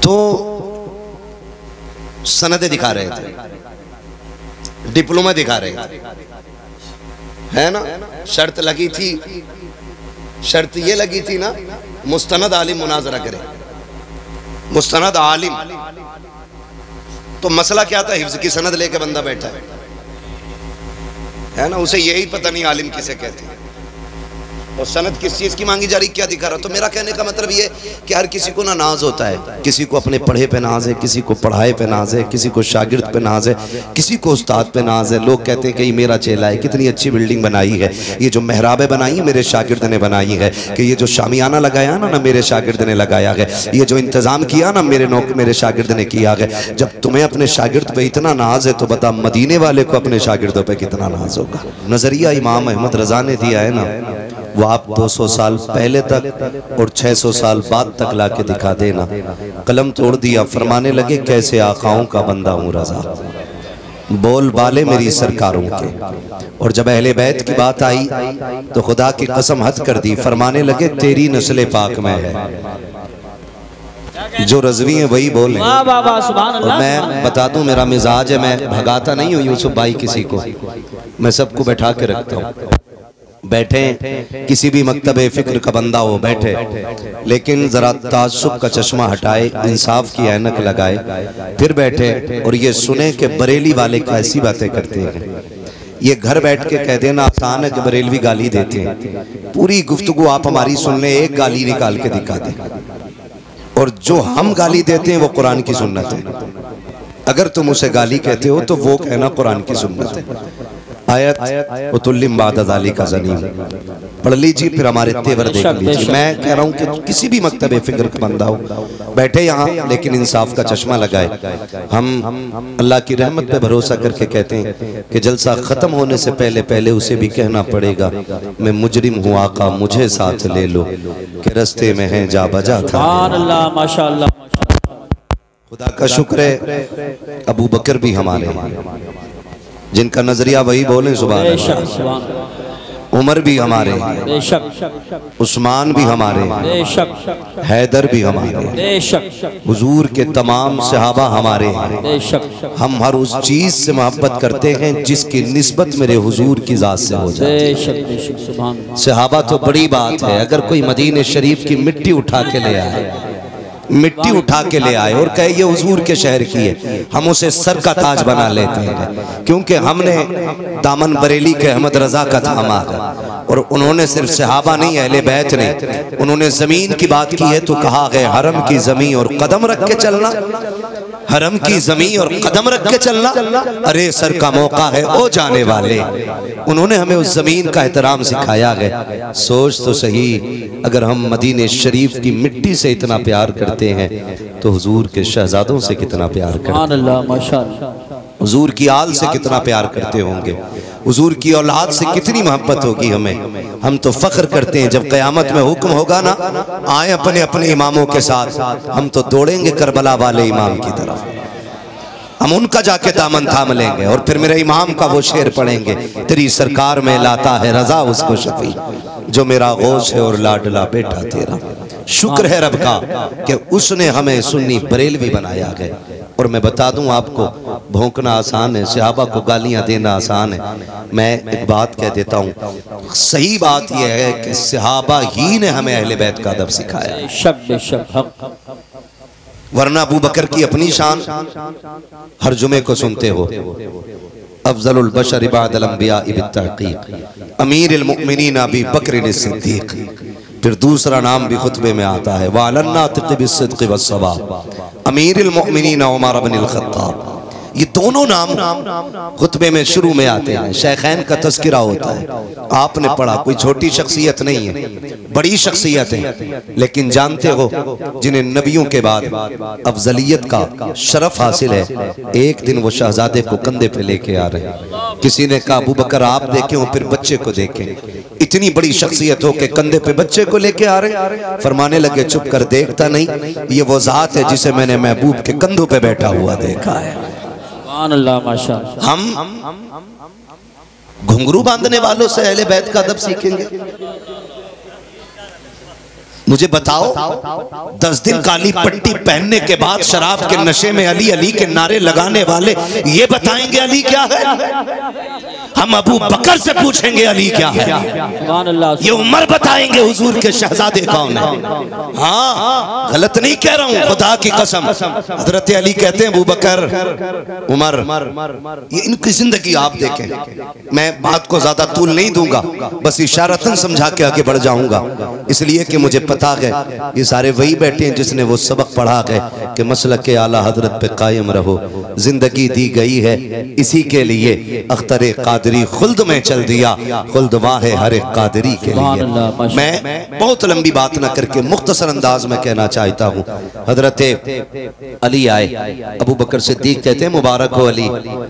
तो सनदे दिखा रहे थे, डिप्लोमा दिखा रहे थे, है ना। शर्त लगी थी, शर्त ये लगी थी ना, मुस्तनद आलिम मुनाजरा करे, मुस्तनद आलिम। तो मसला क्या था, हिफ्ज की सनद लेके बंदा बैठा है ना, उसे यही पता नहीं आलिम किसे कहते हैं और सनद किस चीज़ की मांगी जा रही, क्या दिखा रहा। तो मेरा कहने का मतलब ये कि हर किसी को ना नाज होता है, किसी को अपने पढ़े पे नाज है, किसी को पढ़ाए पे नाज है, किसी को शागिर्द पे नाज है, किसी को उस्ताद पे नाज है। लोग कहते हैं कि ये मेरा चेला है, कितनी अच्छी बिल्डिंग बनाई है, ये जो मेहराबें बनाई मेरे शागिर्द ने बनाई है, कि ये जो शामियाना लगाया ना मेरे शागिर्द ने लगाया है, ये जो इंतज़ाम किया ना मेरे शागिर्द ने किया है। जब तुम्हें अपने शागिर्द पे इतना नाज है तो बता मदीने वाले को अपने शागिर्दों पे कितना नाज होगा। नज़रिया इमाम अहमद रज़ा ने दिया है ना, वो आप 200 साल पहले तक और 600 साल बाद तक ला के दिखा देना। कलम तोड़ दिया, फरमाने लगे कैसे आकाओं का बंदा हूँ रज़ा, बोल बाले मेरी सरकारों के। और जब अहले बैत की बात आई तो खुदा की कसम हद कर दी, फरमाने लगे तेरी नस्ल पाक में है, जो रज़वी है वही बोले। और मैं बता दूं मेरा मिजाज है, मैं भगाता नहीं हूँ यूसुफ भाई किसी को, मैं सबको बैठा के रखता हूँ। बैठे किसी भी मकतबे फिक्र का बंदा हो बैठे, लेकिन जरा ताज्जुब का चश्मा हटाए, इंसाफ की ऐनक लगाए, फिर बैठे और ये सुने कि बरेली वाले कैसी बातें करते हैं। ये घर बैठ के कह देना आसान है कि बरेलवी गाली देते हैं, पूरी गुफ्तगू आप हमारी सुन लें, एक गाली निकाल के दिखा दें। और जो हम गाली देते हैं वो कुरान की सुन्नत है। अगर तुम उसे गाली कहते हो तो वो कहना कुरान की सुन्नत है। आयत उतुल्लिम बाद ज़ालिका का ज़नीम पढ़ लीजिए, फिर हमारे तेवर देख लीजिए। मैं कह रहा हूँ कि किसी भी मकतबे फिक्र का बंदा हो बैठे यहाँ, लेकिन इंसाफ का चश्मा लगाए। हम अल्लाह की रहमत पे भरोसा करके कहते हैं कि जलसा ख़त्म होने से पहले पहले उसे भी कहना पड़ेगा, मैं मुजरिम हूँ आका मुझे साथ ले लो, कि रस्ते में है जा बजा था। माशाअल्लाह, खुदा का शुक्र है अबू बकर भी हमारे हैं, जिनका नजरिया वही बोले सुभान अल्लाह। उमर भी हमारे हैं, उस्मान भी हमारे हैं, हैदर भी हमारे हैं, हुजूर के तमाम सहाबा हमारे हैं। हम हर उस चीज से मोहब्बत करते हैं जिसकी निस्बत मेरे हुजूर की जात से हो जाए। सहाबा तो बड़ी बात है, अगर कोई मदीने शरीफ की मिट्टी उठा के ले आए, मिट्टी उठा के ले आए और कहे ये हुजूर के शहर की है, हम उसे सर का ताज बना लेते हैं, क्योंकि हमने दामन बरेली के अहमद रजा का थामा है। और उन्होंने सिर्फ सहाबा नहीं, अहले बैत ने, उन्होंने जमीन की बात की है तो कहा गया हरम की जमीन और कदम रख के चलना, हरम की जमीन और कदम रख के चलना, अरे सर का मौका है ओ जाने वाले। उन्होंने हमें उस जमीन का एहतराम सिखाया है। सोच तो सही, अगर हम मदीने शरीफ की मिट्टी से इतना प्यार करते हैं तो हुजूर के शहजादों से कितना प्यार करते हैं, हुजूर की आल से कितना प्यार करते होंगे, हुजूर की औलाद से कितनी मोहब्बत होगी हमें। हम तो फख्र करते हैं जब क़यामत में हुक्म होगा ना, आए अपने अपने इमामों के साथ, हम तो दौड़ेंगे करबला वाले इमाम की तरफ, हम उनका जाके दामन थाम लेंगे और फिर मेरे इमाम का वो शेर पढ़ेंगे, तेरी सरकार में लाता है रजा उसको शफी, जो मेरा गौस है और लाडला बेटा तेरा। शुक्र है रब का कि उसने हमें सुन्नी बरेलवी बनाया है। और मैं बता दूं आपको, भौंकना आसान है, सहाबा को गालियां देना आसान है। मैं एक बात कह देता हूं, सही बात यह है कि सहाबा ही ने हमें अहले बैत का अदब सिखाया, वरना अबू बकर की अपनी शान हर जुमे को सुनते हो, अफजलुल बशर बअदल अंबिया बित्तहक़ीक़ अमीरुल मुमिनीन अबी बकर सिद्दीक़। फिर दूसरा नाम भी खुतबे में आता है, वालन्नातिक़ बिस्सिद्क़ि वस्सवाब अमीरुल मुमिनीन उमर इब्नुल ख़त्ताब। ये दोनों नाम खुतबे में शुरू में आते हैं, शेखैन का तज़किरा होता है। आपने पढ़ा, कोई छोटी शख्सियत नहीं है, बड़ी शख्सियत है, लेकिन जानते हो जिन्हें नबियों के बाद अफजलियत का शरफ हासिल है, एक दिन वो शहजादे को कंधे पे लेके आ रहे हैं। किसी ने कहा अबू बकर आप देखें फिर बच्चे को देखें, इतनी बड़ी शख्सियत हो के कंधे पे बच्चे को लेके आ रहे। फरमाने लगे चुप कर, देखता नहीं, ये वो जात है जिसे मैंने महबूब के कंधों पे बैठा हुआ देखा है। हम घुंघरू बांधने वालों से अहले बैत का अदब सीखेंगे। मुझे बताओ 10 दिन काली पट्टी पहनने के बाद शराब के नशे में अली अली के नारे लगाने वाले ये बताएंगे अली क्या है? हम अबू बकर से पूछेंगे अली क्या है? ये उमर बताएंगे हुजूर के शहजादे कौन है? हाँ, गलत नहीं कह रहा हूँ, खुदा की कसम। हजरत अली कहते हैं अबू बकर उमर, ये इनकी जिंदगी आप देखें। मैं बात को ज्यादा तूल नहीं दूंगा, बस इशारतन समझा के आगे बढ़ जाऊंगा, इसलिए कि मुझे पता है ये सारे वही बैठे हैं जिसने वो सबक पढ़ा है कि मसलक के आला हजरत पे कायम रहो। जिंदगी दी गई है इसी के लिए, अख्तर कादरी खुल्द में चल दिया, खुल्द वाहे हर एक कादरी के लिए। मैं बहुत लंबी बात ना करके मुख्तसर अंदाज में कहना चाहता हूँ। हजरत अली आए, अबू बकर सिद्दीक कहते हैं मुबारक हो अली।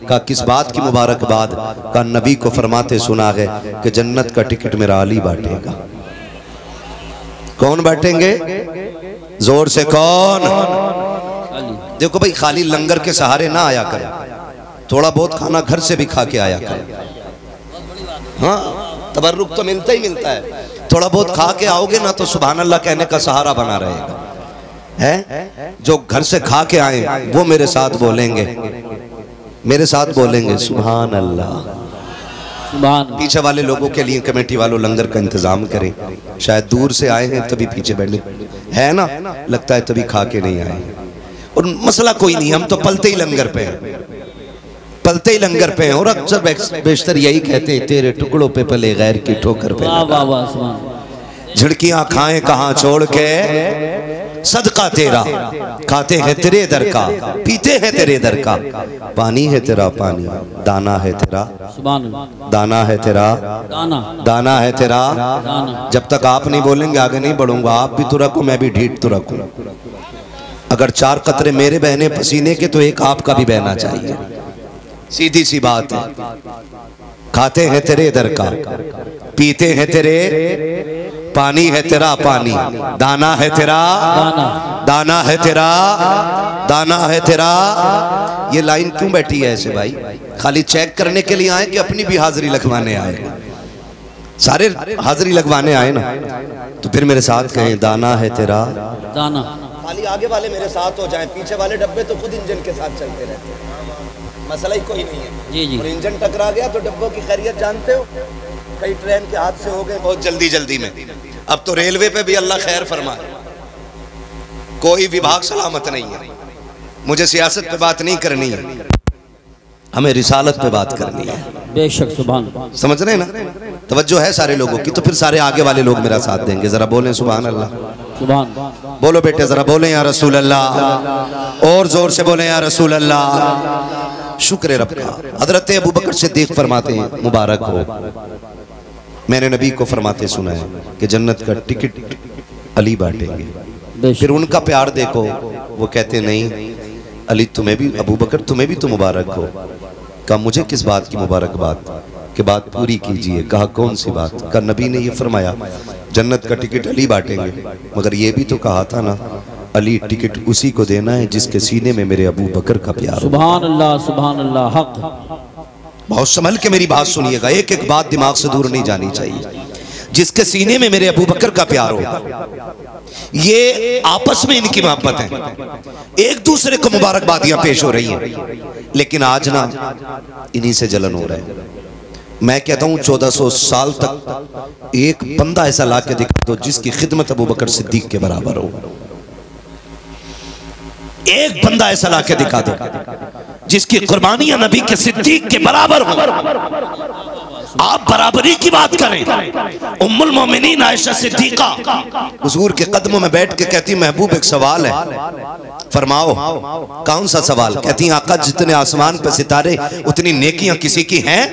का किस बात की मुबारकबाद? का नबी को फरमाते सुना है कि जन्नत का टिकट मेरा अली बांटेगा। कौन बांटेंगे? जोर से कौन? देखो भाई, खाली लंगर के सहारे ना आया कर, थोड़ा बहुत खाना घर से भी खा के आया कर। हाँ, तबर्रुक तो मिलता ही मिलता है, थोड़ा बहुत खा के आओगे ना तो सुभान अल्लाह कहने का सहारा बना रहेगा। है जो घर से खा के आए वो मेरे साथ बोलेंगे, मेरे साथ बोलेंगे सुभान अल्लाह। पीछे वाले लोगों के लिए कमेटी वालों लंगर का इंतजाम करें, शायद दूर से आए हैं तभी पीछे बैठे है ना, लगता है तभी खा के नहीं आए। और मसला कोई नहीं, हम तो पलते ही लंगर पे हैं, पलते ही लंगर पे हैं। और अक्सर बेशतर यही कहते हैं, तेरे टुकड़ों पे पले गैर की ठोकर पे। झिड़कियां खाएं कहाँ छोड़ के, सदका तेरा खाते हैं तेरे दर का, पीते हैं तेरे दर का। पानी है तेरा पानी, दाना है तेरा, दाना है तेरा, दाना है तेरा। जब तक आप नहीं बोलेंगे आगे नहीं बढ़ूंगा। आप भी तो रखो, मैं भी ढीठ तो रखूं। अगर 4 कतरे मेरे बहने पसीने के तो एक आपका भी बहना चाहिए, सीधी सी बात है। खाते हैं तेरे दर का, पीते हैं तेरे, पानी है तेरा पानी, दाना है तेरा, दाना है तेरा, दाना है तेरा। ये लाइन क्यों बैठी है ऐसे भाई? खाली चेक करने के लिए आए कि अपनी भी हाजिरी लगवाने आए? सारे हाजिरी लगवाने आए ना, तो फिर मेरे साथ कहें दाना है तेरा, दाना। खाली आगे वाले मेरे साथ हो जाएं, पीछे वाले डब्बे तो खुद इंजन के साथ चलते रहते हैं, मसला ही कोई नहीं है। जी जी। और इंजन टकरा गया तो डब्बों की खैरियत जानते हो, कई ट्रेन के हादसे हो गए बहुत जल्दी जल्दी में। अब तो रेलवे पे भी अल्लाह खैर फरमाए, कोई विभाग सलामत नहीं है। मुझे सियासत पे बात नहीं करनी है, हमें रिसालत पे बात करनी है। बेशक, सुभान। समझ रहे हैं ना? तवज्जो है सारे लोगों की, तो फिर सारे आगे वाले लोग मेरा साथ देंगे। जरा बोलें सुभान अल्लाह, सुभान। बोलो बेटे, जरा बोलें या रसूल अल्लाह, और जोर से बोलें या रसूल अल्लाह। शुक्र रब का। हजरत अबू बकर सिद्दीक फरमाते हैं मुबारक हो, मैंने नबी को फरमाते सुना है कि जन्नत का टिकट अली बांटेंगे। फिर उनका प्यार देखो, वो कहते नहीं अली तुम्हें भी, अबू बकर तुम्हें भी तो मुबारक हो। कहा मुझे किस बात की मुबारकबाद? कि बात पूरी कीजिए। कहा कौन सी बात? का नबी ने ये फरमाया जन्नत का टिकट अली बांटेंगे, मगर ये भी तो कहा था ना अली टिकट उसी को देना है जिसके सीने में मेरे अबू बकर का प्यार। सुभान अल्लाह, सुभान अल्लाह। हक। बहुत संभल के मेरी बात सुनिएगा, एक एक बात दिमाग से दूर नहीं जानी चाहिए। जिसके सीने में मेरे अबू बकर का प्यार हो, ये आपस में इनकी मोहब्बत है, एक दूसरे को मुबारकबादियां पेश हो रही हैं। लेकिन आज ना इन्हीं से जलन हो रहा है। मैं कहता हूं 1400 साल तक एक बंदा ऐसा ला के दिखा दो जिसकी खिदमत अबू बकर सिद्दीक के बराबर हो। एक बंदा ऐसा ला के दिखा दो जिसकी कुर्बानियां नबी के सिद्दीक के बराबर हो। आप बराबरी की बात करें। उम्मुल मोमिनीन आयशा सिद्दीका हुजूर के कदमों में बैठ के कहती महबूब एक सवाल है, फरमाओ। कौन सा सवाल? कहती आका जितने आसमान पे सितारे उतनी नेकियां किसी की हैं?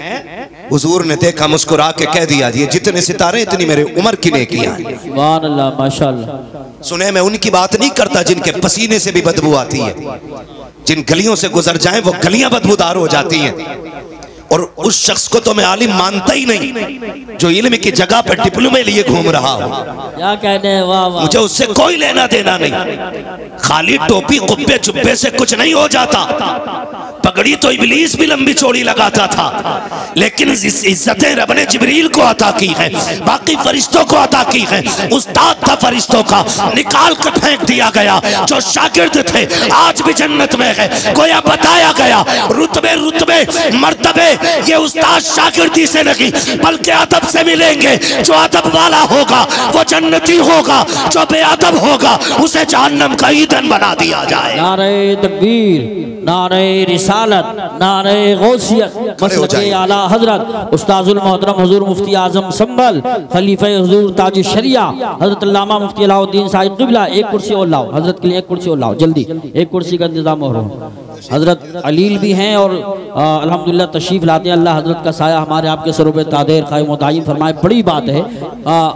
हुजूर ने देखा, मुस्कुरा के कह दिया ये जितने सितारे इतनी मेरे उमर की नेकियां। सुभान अल्लाह, माशाअल्लाह। सुने, मैं उनकी बात नहीं करता जिनके पसीने से भी बदबू आती है, जिन गलियों से गुजर जाएं वो गलियां बदबूदार हो जाती हैं। और उस शख्स को तो मैं आलिम मानता ही नहीं जो इल्म की जगह पर डिप्लोमे लिए घूम रहा हूँ। क्या कहने, वाह वाह। मुझे उससे कोई लेना देना नहीं। खाली टोपी कुब्बे जुब्बे से कुछ नहीं हो जाता। पगड़ी तो इब्लीस भी लंबी चौड़ी लगाता था, लेकिन इज्जतें रब ने जिब्रील को अता की है, बाकी फरिश्तों को अता की है। उस्ताद था फरिश्तों का, निकाल कर फेंक दिया गया। जो शागिर्द थे आज भी जन्नत में है। गोया बताया गया रुतबे रुतबे मर्तबे ये उस्ताद शागिर्दी से नहीं बल्कि अदब से मिलेंगे। जो अदब वाला होगा वो जन्नती होगा, जो बेअदब होगा उसे जहन्नम का ईंधन बना दिया जाए। नारे तकबीर, नारे रिसालत, नारे गौसियत, मसलके आला हजरत उस्ताजुल मोहतरम हुजूर मुफ्ती आजम संभल खलीफे हुजूर ताज शरिया हजरत अल्लामा मुफ्ती अलाउद्दीन साहिब क़िबला। एक कुर्सी और लाओ हजरत के लिए, एक कुर्सी और लाओ जल्दी, एक कुर्सी का इंतजाम हो रहा। हजरत अलील भी हैं और अल्हम्दुलिल्लाह तशरीफ लाते हैं। अल्लाह हजरत का साया हमारे आपके सरूब तादेर क़ाइम व दायम फरमाए। बड़ी बात है,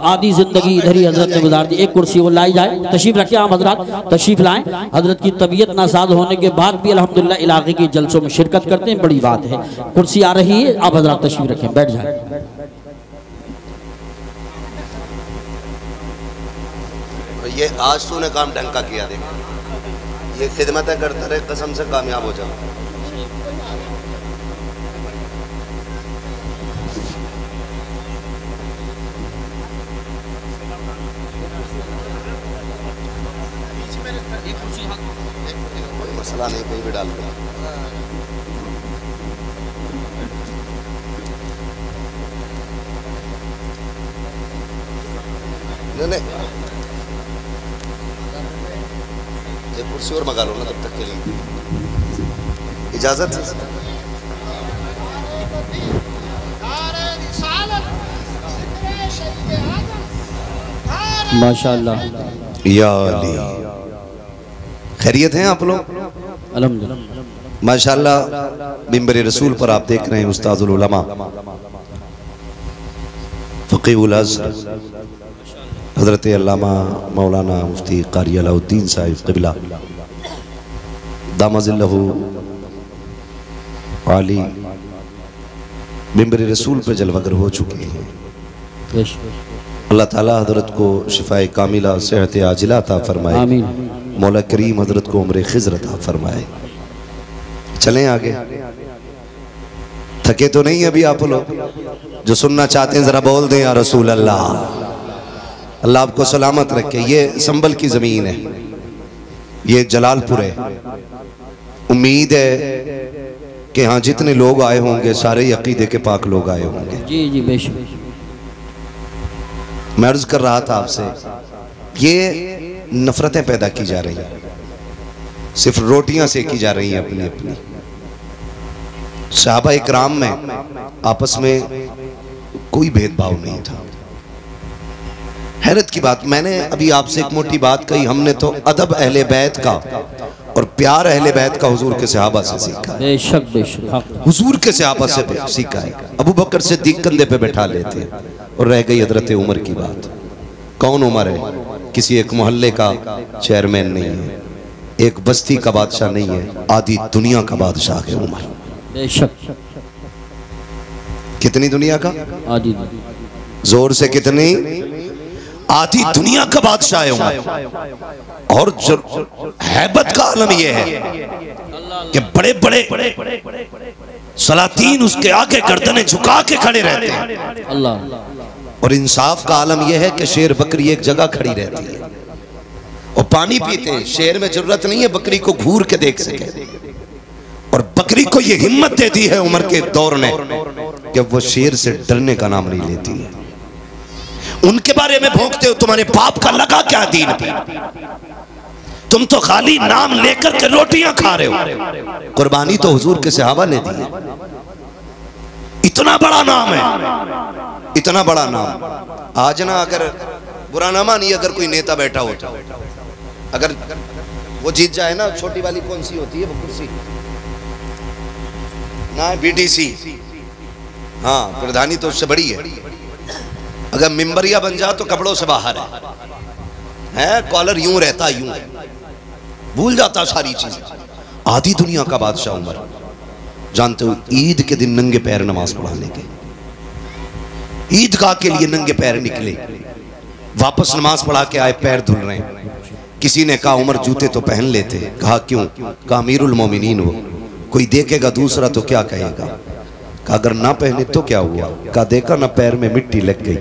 आधी जिंदगी इधर ही हजरत ने गुजार दी। एक कुर्सी और लाई जाए, तशरीफ रखें आप हजरत, तशरीफ लाएं। हजरत की तबीयत नासाज होने के बाद भी अल्हम्दुलिल्लाह इलाके के जलसों में शिरकत करते हैं, बड़ी बात है। कुर्सी आ रही है, आप हजरत तशरीफ रखें, बैठ जाए। ये आज तूने काम ढंग का किया, देखा ये खिदमतें करता रहे, कसम से कामयाब हो जाओ। कोई मसला नहीं, कहीं भी डाल दो। नहीं एक कुर्सी और मंगा लो ना तब तक के लिए, इजाजत है। माशाअल्लाह, या अली, खैरियत हैं आप लोग? अल्हम्दुलिल्लाह माशाअल्लाह। मिंबर रसूल पर आप देख रहे हैं उस्ताजुल उलमा फ़क़ीहुल अज़हर हज़रत अल्लामा मौलाना मुफ्ती क़ारी अलाउद्दीन साहिब क़िबला दामज़िल्लहु आली मिंबर रसूल पर जलवागर हो चुके हैं। अल्लाह ताला हज़रत को शिफाए कामिला सेहत आजिला अता फरमाए। मौला करीम हज़रत को उम्र खिज़र अता फरमाए। चलें आगे, थके तो नहीं अभी आप लोग? जो सुनना चाहते हैं जरा बोल दें या रसूल अल्लाह। अल्लाह आपको सलामत रखे। ये संभल की ज़मीन है, ये जलालपुर है। उम्मीद है कि हाँ जितने लोग आए होंगे सारे अकीदे के पाक लोग आए होंगे। जी जी बेशक। मैं अर्ज कर रहा था आपसे, ये नफरतें पैदा की जा रही हैं, सिर्फ रोटियां सेकी जा रही हैं अपनी अपनी। सहाबा इकराम में आपस में कोई भेदभाव नहीं था। हैरत की बात, मैंने अभी आपसे एक मोटी बात कही, हमने तो अदब अहले बैत का और प्यार अहले बैत का हुजूर के सहाबा से सीखा है। बेशक बेशक हुजूर के सहाबा से सीखा है। अबू बकर सिद्दीक कंधे पे बैठा लेते और रह गई हजरत उमर की बात। कौन उमर है? किसी एक मोहल्ले का चेयरमैन नहीं है, एक बस्ती का बादशाह नहीं है, आधी दुनिया का बादशाह है उमर। बेशक। कितनी दुनिया का? आधी। जोर से कितनी? आधी दुनिया का बादशाह है उमर। और हैबत का आलम यह है कि बड़े बड़े सलातीन उसके आगे गर्दनें झुका के खड़े रहते हैं। अल्लाह। और इंसाफ का आलम यह है कि शेर बकरी एक जगह खड़ी रहती है और पानी पीते हैं। शेर में जरूरत नहीं है बकरी को घूर के देख सके, और बकरी को यह हिम्मत दे दी है उमर के दौर ने कि वो शेर से डरने का नाम नहीं लेती है। उनके बारे में भोंकते हो, तुम्हारे बाप का लगा क्या दीन पे? तुम तो खाली नाम लेकर के रोटियां खा रहे हो। कुर्बानी तो हुजूर के सहाबा ने दी है। इतना बड़ा नाम है, इतना बड़ा नाम। आज ना अगर बुरा ना मानिए, अगर कोई नेता बैठा होता, अगर वो जीत जाए ना, छोटी वाली कौन सी होती है वो कुर्सी ना, बीटीसी, हाँ प्रधानी तो उससे बड़ी है। अगर मिंबरिया बन जा तो कपड़ों से बाहर है, कॉलर यूं रहता, यूं भूल जाता सारी चीज। आधी दुनिया का बादशाह उमर, जानते हो ईद के दिन नंगे पैर नमाज पढ़ाने के, ईदगाह के लिए नंगे पैर निकले, वापस नमाज पढ़ा के आए, पैर धुल रहे हैं। किसी ने कहा उमर जूते तो पहन लेते। कहा क्यों? कहा अमीरुल मोमिनीन हो, कोई देखेगा दूसरा तो क्या कहेगा। कहा अगर ना पहने तो क्या हुआ? कहा देखा ना पैर में मिट्टी लग गई,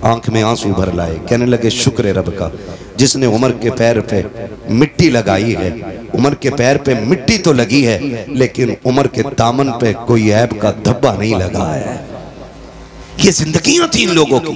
आंख में आंसू भर लाए। कहने लगे शुक्र है रब का जिसने उमर के पैर पे मिट्टी लगाई है। उमर के पैर पे मिट्टी तो लगी है लेकिन उमर के दामन पे कोई ऐब का धब्बा नहीं लगा है। ये जिंदगियां थी इन लोगों की,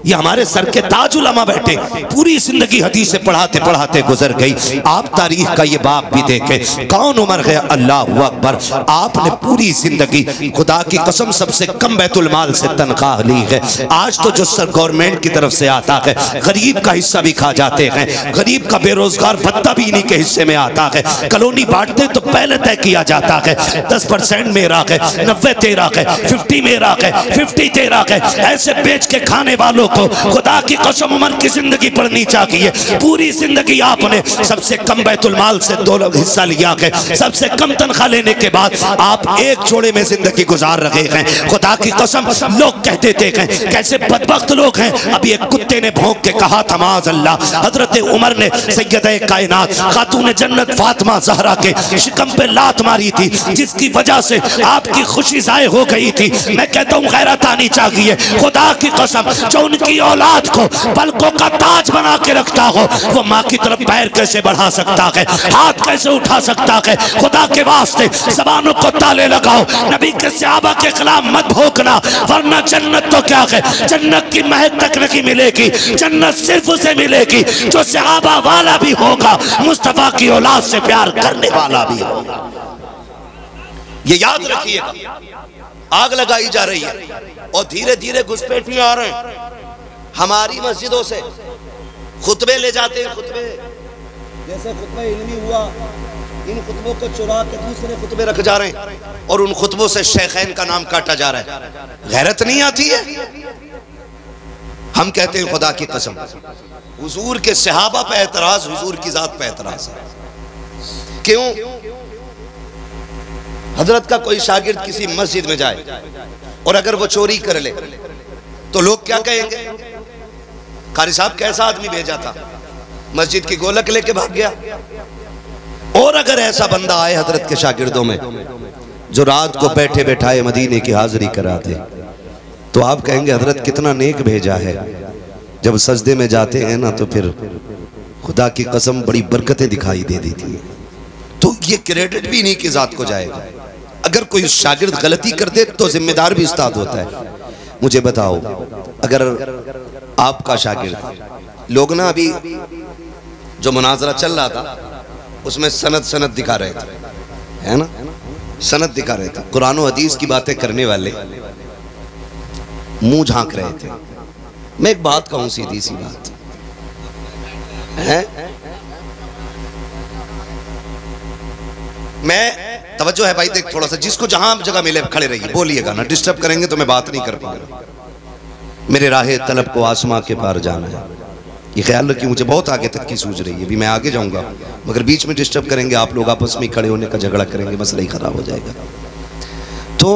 ये हमारे सर के ताज उलमा बैठे, पूरी जिंदगी हदीसें पढ़ाते पढ़ाते गुजर गई। आप तारीख का ये बाप भी देखें, कौन उमर है? अल्लाह अकबर। आपने पूरी जिंदगी खुदा की कसम सबसे कम बैतुल माल से तनख्वाह ली है। आज तो जो सर गवर्नमेंट की तरफ से आता है, गरीब का हिस्सा भी खा जाते हैं, गरीब का बेरोजगार भत्ता भी इन्हीं के हिस्से में आता है। कॉलोनी बांटते तो पहले तय किया जाता है 10% मेरा है, 90 तेरा है, 50 मेरा है, 50 तेरा है। ऐसे बेच के खाने वालों को खुदा की कसम उमर की जिंदगी पढ़नी चाहिए। पूरी जिंदगी आपने सबसे कम बैतुल माल से 2 हिस्सा लिया है, सबसे कम तनख्वाह लेने के बाद आप एक जोड़े में जिंदगी गुजार रहे हैं। खुदा की कसम लोग कहते थे कैसे बदबख्त लोग हैं। अभी एक कुत्ते ने भौंक के कहा था माज़ अल्लाह, हजरत उमर ने सैयदे कायनात खातून जन्नत फातिमा ज़हरा के शिकम पे लात मारी थी, जिसकी वजह से आपकी खुशी ज़ाय हो गई थी। मैं कहता हूँ गैरत आनी चाहिए। खुदा की कसम जो उनकी औलाद को पलकों का ताज बना के रखता हो, वो माँ की तरफ पैर कैसे बढ़ा सकता है, हाथ कैसे उठा सकता है। खुदा के वास्ते ज़बानों को ताले लगाओ, नबी के सहाबा के खिलाफ मत भोंकना, वरना जन्नत तो क्या है, जन्नत की महक तक नहीं मिलेगी। जन्नत सिर्फ उसे मिलेगी जो सहाबा वाला भी होगा, मुस्तफा की औलाद से प्यार करने वाला भी होगा। ये याद रखिएगा। आग लगाई जा रही है और धीरे धीरे घुसपैठियां आ रहे हैं। हमारी मस्जिदों से खुतबे ले जाते हैं, खुतबे जैसे खुतबा इल्मी हुआ, इन खुतबों को चुरा के दूसरे खुतबे रख जा रहे हैं और उन खुतबों से शेखैन का नाम काटा जा रहा है। गैरत नहीं आती है? हम कहते हैं खुदा की कसम हुजूर के सहाबा पे एतराज, हुजूर की जात पे एतराज है। क्यों? हजरत का कोई शागिर्द किसी मस्जिद में जाए और अगर वो चोरी कर ले तो लोग क्या कहेंगे? कारी साहब कैसा आदमी भेजा था, मस्जिद की गोलक लेके भाग गया। और अगर ऐसा बंदा आए हजरत के शागिर्दों में जो रात को बैठे बैठाए मदीने की हाजिरी कराते, तो आप कहेंगे हजरत कितना नेक भेजा है। जब सजदे में जाते हैं ना तो फिर खुदा की कसम बड़ी बरकतें दिखाई दे देती है। तो ये क्रेडिट भी इन्हीं की जात को जाएगा। अगर कोई शागिर्द गलती कर दे तो जिम्मेदार भी उस्ताद होता है। मुझे बताओ, अगर आपका शागिर्द, लोग ना अभी जो मुनाजरा चल रहा था उसमें सनद दिखा रहे थे, है ना, सनद दिखा रहे थे। कुरान और हदीस की बातें करने वाले मुंह झांक रहे थे। मैं एक बात कहूं, सीधी सी बात है, मैं तवज्जो है भाई, देख थोड़ा सा, जिसको जहां जगह मिले खड़े रहिए, बोलिएगा ना, डिस्टर्ब करेंगे तो मैं बात नहीं कर पाऊंगा। मेरे राहे तलब को आसमां के पार जाना है, ये ख्याल रखिए। मुझे बहुत आगे तक की सूझ रही है, अभी मैं आगे जाऊंगा, मगर बीच में डिस्टर्ब करेंगे, आप लोग आपस में खड़े होने का झगड़ा करेंगे, मसला ही खराब हो जाएगा। तो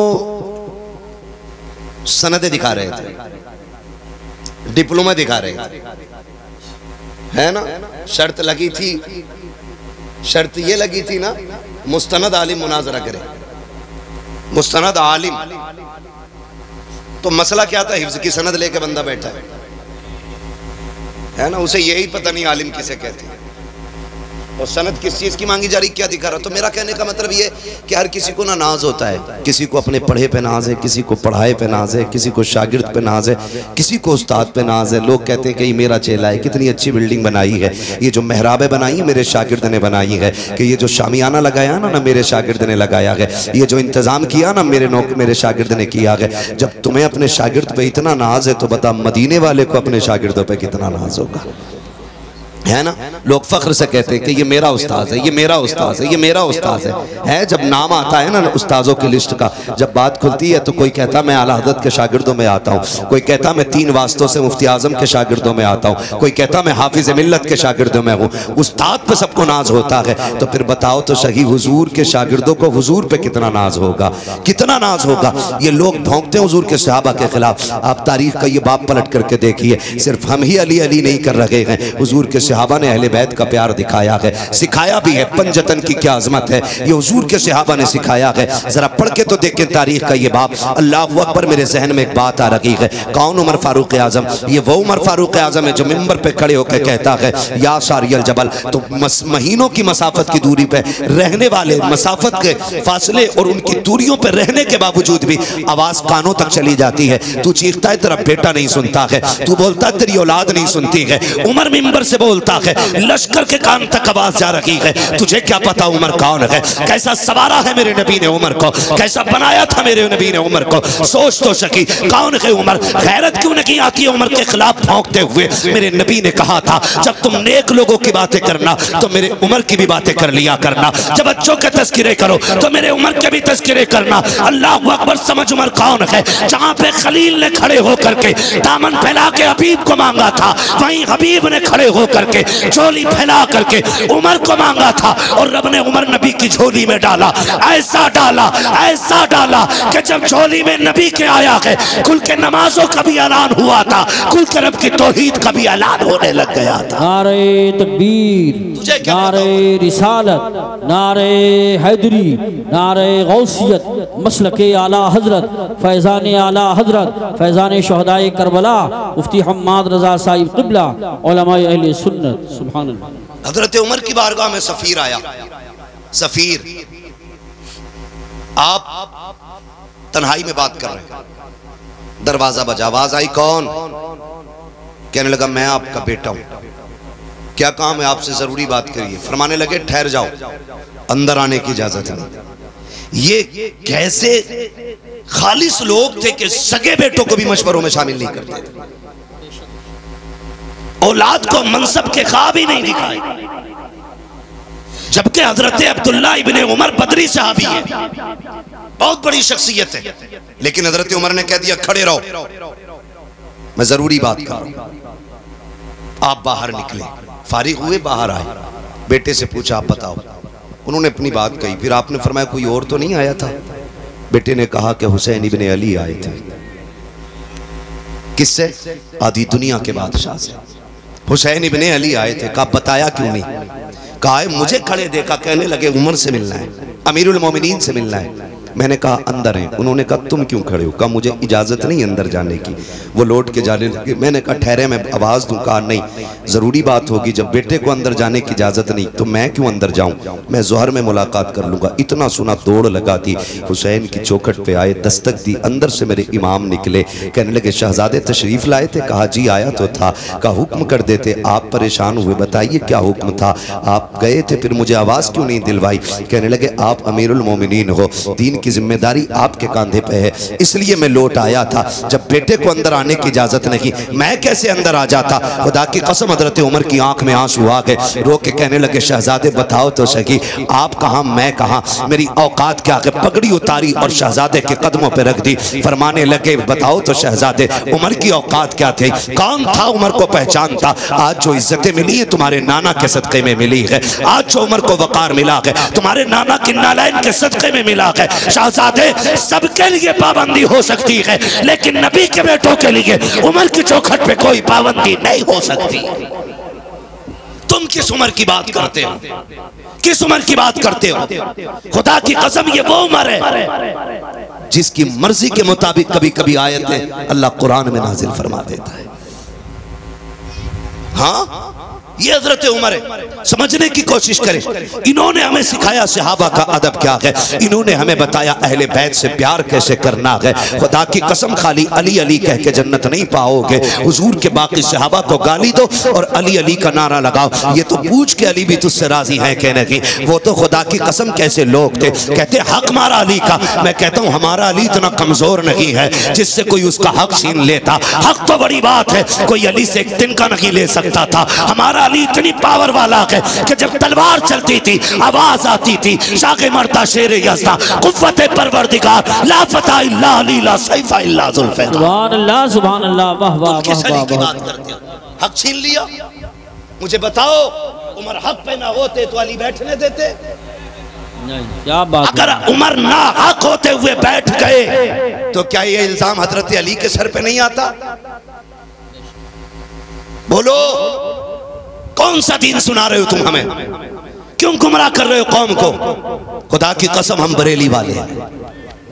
सनदें दिखा रहे थे, डिप्लोमा दिखा रहे थे, है ना। शर्त लगी थी, शर्त ये लगी थी ना, मुस्तनद आलिम मुनाजरा करे, मुस्तनद आलिम। तो मसला क्या था? हिफ्ज़ की सनद लेके बंदा बैठा है ना, उसे यही पता नहीं आलिम किसे कहते हैं, और सनद किस चीज़ की मांगी जा रही, क्या दिखा रहा। तो मेरा कहने का मतलब ये कि हर किसी को ना नाज होता है, किसी को अपने पढ़े पे नाज है, किसी को पढ़ाए पे नाज है, किसी को शागिर्द पे नाज है, किसी को उस्ताद पे नाज है। लोग कहते हैं कि मेरा चेला है, कितनी अच्छी बिल्डिंग बनाई है, ये जो मेहराबें बनाई मेरे शागिर्द ने बनाई है, कि ये जो शामियाना लगाया ना मेरे शागिर्द ने लगाया है, ये जो इंतज़ाम किया ना मेरे शागिर्द ने किया है। जब तुम्हें अपने शागिर्द पे इतना नाज है तो बता मदीने वाले को अपने शागिर्दों पे कितना नाज होगा। है ना, लोग फख्र से कहते हैं कि ये मेरा उस्ताद है, ये मेरा उस्ताद है, ये मेरा उस्ताद है। जब नाम आता है ना उस्तादों की लिस्ट का, जब बात खुलती है तो कोई कहता मैं आला हज़रत के शागिर्दों में आता हूँ, कोई कहता मैं 3 वास्तों से मुफ्ती आजम के शागिर्दों में आता हूँ, कोई कहता मैं हाफिज मिल्लत के शागिर्दों में हूँ। उस्ताद पे सबको नाज होता है, तो फिर बताओ तो सही हुजूर के शागिर्दों को हुजूर पे कितना नाज होगा, कितना नाज होगा। ये लोग भौंकते हैं हुजूर के सहाबा के खिलाफ। आप तारीख का ये बाब पलट करके देखिए, सिर्फ हम ही अली अली नहीं कर रहे हैं, हुजूर के सहाबा ने अहले बैत का प्यार दिखाया है, सिखाया भी है। पंजतन की क्या अजमत है, ये हुजूर के सहाबा ने सिखाया है। जरा पढ़ के तो देखें तारीख का ये बाब। अल्लाहु अकबर, मेरे जहन में एक बात आ रही है, कौन उमर फारूक आजम? ये वो उमर फारूक आजम है जो मिंबर पे खड़े होकर कहता है या सारियल जबल। तो महीनों की मसाफत की दूरी पे रहने वाले, मसाफत के फासले और उनकी दूरियों पे रहने के बावजूद भी आवाज कानों तक चली जाती है। तू चीखता है तेरा बेटा नहीं सुनता है, तू बोलता है तेरी औलाद नहीं सुनती है। उमर मिंबर से बोलता है, लश्कर के कान तक आवाज जा रही है। तुझे क्या पता उमर कौन है, कैसा सवारा है मेरे नबी ने उमर को, कैसा बनाया था मेरे नबी ने उमर को। सोच तो सकी कौन है उमर। गैरत क्यों नहीं आती उमर के खिलाफ भौंकते हुए। मेरे नबी ने कहा था जब तुम नेक लोगों की बातें करना तो मेरे उमर की भी बातें कर लिया करना, जब बच्चों के तस्किरे करो तो मेरे उमर के भी तस्किरे करना। अल्लाह अकबर, समझ उमर कौन है। जहां पे खलील ने खड़े होकर के दामन फैला के हबीब को मांगा था, वहीं हबीब ने खड़े होकर के झोली फैला करके उमर को मांगा था, और रब ने उमर नबी की झोली में डाला। ऐसा डाला कि जब झोली में नबी के आया है, खुल के नमाजों का भी ऐलान हुआ था, खुल के रब की तौहीद का भी ऐलान होने लग गया था। नारे तकबीर, नारे रिसालत, नारे हैदरी, नारे गौसियत, मसलके आला हजरत, फैजान आला हजरत, फैजान शहदाए करबला, मुफ्ती हम्माद रजा साहिब क़िबला, उलमाए अहले सुन्नत। सुभान अल्लाह। हजरत उमर की बारगाह में सफीर आया। सफीर, आप तन्हाई में बात कर रहे हैं, दरवाजा बजा, आवाज आई कौन? कहने लगा मैं आपका बेटा हूं, क्या काम है आपसे? जरूरी बात करिए। फरमाने लगे ठहर जाओ, अंदर आने की इजाजत नहीं। ये कैसे खालिस लोग थे कि सगे बेटों को भी मशवरों में शामिल नहीं करते थे, औलाद को मनसब के ख्वाब ही नहीं दिखाए। जबकि हजरत अब्दुल्ला इब्ने उमर बदरी सहाबी है, बहुत बड़ी शख्सियत है, लेकिन हजरत उमर ने कह दिया खड़े रहो, मैं जरूरी बात कर रहा हूं। आप बाहर निकले, फारिग हुए, बाहर आए, बेटे से पूछा आप बताओ। उन्होंने अपनी बात कही, फिर आपने फरमाया कोई और तो नहीं आया था? बेटे ने कहा कि हुसैन इब्ने अली आए थे। किससे? आधी दुनिया के बादशाह से। हुसैन इब्ने अली आए थे। कहा बताया क्यों नहीं? कहा मुझे खड़े देखा, कहने लगे उमर से मिलना है, अमीरुल मोमिनीन से मिलना है। मैंने कहा अंदर हैं। उन्होंने कहा तुम क्यों खड़े हो? कहा मुझे इजाज़त नहीं अंदर जाने की। वो लौट के जाने लगे। मैंने कहा ठहरे, मैं आवाज़ दूँ। कहा नहीं, ज़रूरी बात होगी, जब बेटे को अंदर जाने की इजाज़त नहीं तो मैं क्यों अंदर जाऊँ, मैं ज़ोहर में मुलाकात कर लूँगा। इतना सुना दौड़ लगा दी, हुसैन की चौखट पे आए, दस्तक दी, अंदर से मेरे इमाम निकले। कहने लगे शहजादे तशरीफ़ लाए थे? कहा जी आया तो था। कहा हुक्म कर देते, आप परेशान हुए, बताइए क्या हुक्म था? आप गए थे, फिर मुझे आवाज़ क्यों नहीं दिलवाई? कहने लगे आप अमीरुल मोमिनीन हो, दीन की जिम्मेदारी आपके कांधे पे है, इसलिए मैं लौट आया था। जब बेटे को अंदर आने की इजाजत नहीं, मैं कैसे अंदर आ जाता? खुदा की कसम हजरत उमर की आंख में आंसू आ गए। रो के कहने लगे शहजादे बताओ तो सही, आप कहाँ मैं कहाँ, मेरी औकात क्या है? पगड़ी उतारी और शहजादे के कदमों पे रख दी। फरमाने लगे बताओ तो शहजादे उमर की औकात क्या थी? कौन था उमर को पहचानता? आज जो इज्जतें मिली है तुम्हारे नाना के सदक़े में मिली है, आज जो उमर को वक़ार मिला है तुम्हारे नाना की नालैन के सदक़े में मिला है। शहजादे सबके लिए पाबंदी हो सकती है, लेकिन नबी के बेटों के लिए उमर की चौखट पे कोई पाबंदी नहीं हो सकती। तुम किस उमर की बात करते हो? किस उमर की बात करते हो? खुदा की कसम ये वो उमर है जिसकी मर्जी के मुताबिक कभी कभी आयतें अल्लाह कुरान में नाजिल फरमा देता है। हाँ, ये हजरत उमर है। समझने की कोशिश करें, इन्होंने हमें सिखाया सहाबा का अदब क्या है, इन्होंने हमें बताया अहले बैत से प्यार कैसे करना है। खुदा की कसम खाली अली अली कह के जन्नत नहीं पाओगे। हुजूर के बाकी सहाबा को गाली दो और अली अली का नारा लगाओ, ये तो पूछ के अली भी तुझसे राजी है कहने की। वो तो खुदा की कसम कैसे लोग थे, कहते हक हमारा अली का। मैं कहता हूँ हमारा अली इतना कमजोर नहीं है जिससे कोई उसका हक छीन लेता। हक तो बड़ी बात है, कोई अली से एक तिनका नहीं ले सकता था। हमारा अली इतनी पावर वाला है कि जब तलवार चलती थी आवाज आती थी शाके मरता शेर यज़्दा कुव्वत परवरदिगार ला फता इल्ला अली ला सैफा इल्ला जुल्फ़िकार। सुभान अल्लाह सुभान अल्लाह। वाह वाह किस अली की वाह। बात करते हो? हक छीन लिया। मुझे बताओ उमर हक पे ना होते तो अली बैठने देते? नहीं, क्या बात। अगर उमर ना हक होते हुए बैठ गए तो क्या ये इल्जाम हजरत अली के सर पे नहीं आता? बोलो कौन सा दीन सुना रहे हो तुम हमें? क्यों गुमराह कर रहे हो कौम को? खुदा की कसम हम बरेली वाले हैं।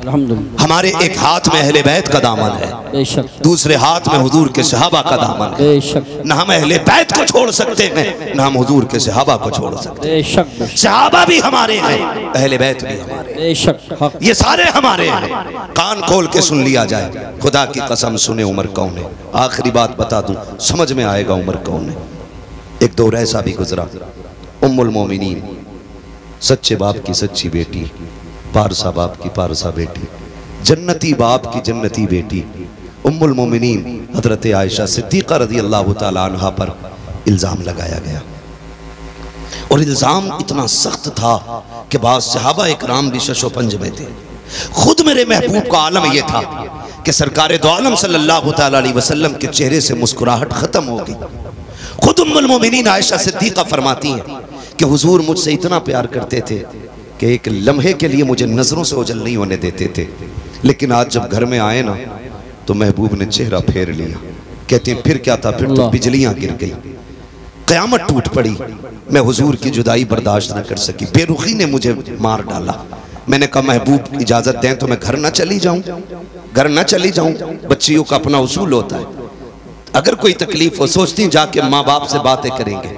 अल्हम्दुलिल्लाह। हमारे एक हाथ में अहले बैत का दामन है, बेशक। दूसरे हाथ में हुजूर के सहाबा का दामन है। बेशक। न हम अहले बैत को छोड़ सकते हैं न हम हुजूर के सहाबा को छोड़ सकते हैं। बेशक। सहाबा भी हमारे हैं, अहले बैत भी हमारे, बेशक। ये सारे हमारे हैं। कान खोल के सुन लिया जाए। खुदा की कसम सुने उमर कौन है? आखिरी बात बता दूं, समझ में आएगा उमर कौन है। एक दौर ऐसा भी गुजरा, उम्मुल मोमिनीन, सच्चे बाप की सच्ची बेटी, पारसा बाप की पारसा बेटी, जन्नती बाप की जन्नती बेटी उम्मुल मोमिनीन हजरत आयशा सिद्दीक़ा रज़ी अल्लाह ताला अन्हा पर इल्ज़ाम लगाया गया। और इल्ज़ाम इतना सख्त था कि बाद सहाबा इकराम भी शशोपंज में थे। खुद मेरे महबूब का आलम यह था कि सरकार दो आलम सल्लल्लाहु ताला अलैहि वसल्लम के चेहरे से मुस्कुराहट ख़त्म हो गई। खुद उम्मुल मोमिनीन आयशा सिद्दीक़ा फरमाती हैं कि हुजूर मुझसे इतना प्यार करते थे कि एक लम्हे के लिए मुझे नजरों से ओझल नहीं होने देते थे, लेकिन आज जब घर में आए ना तो महबूब ने चेहरा फेर लिया। कहते हैं फिर क्या था? फिर तो बिजलियां गिर गई, क़यामत टूट पड़ी। मैं हुजूर की जुदाई बर्दाश्त न कर सकी, बेरुखी ने मुझे मार डाला। मैंने कहा महबूब इजाजत दें तो मैं घर न चली जाऊं, घर न चली जाऊं। बच्चियों का अपना उसूल होता है, अगर कोई तकलीफ हो सोचती जाके माँ बाप से बातें करेंगे,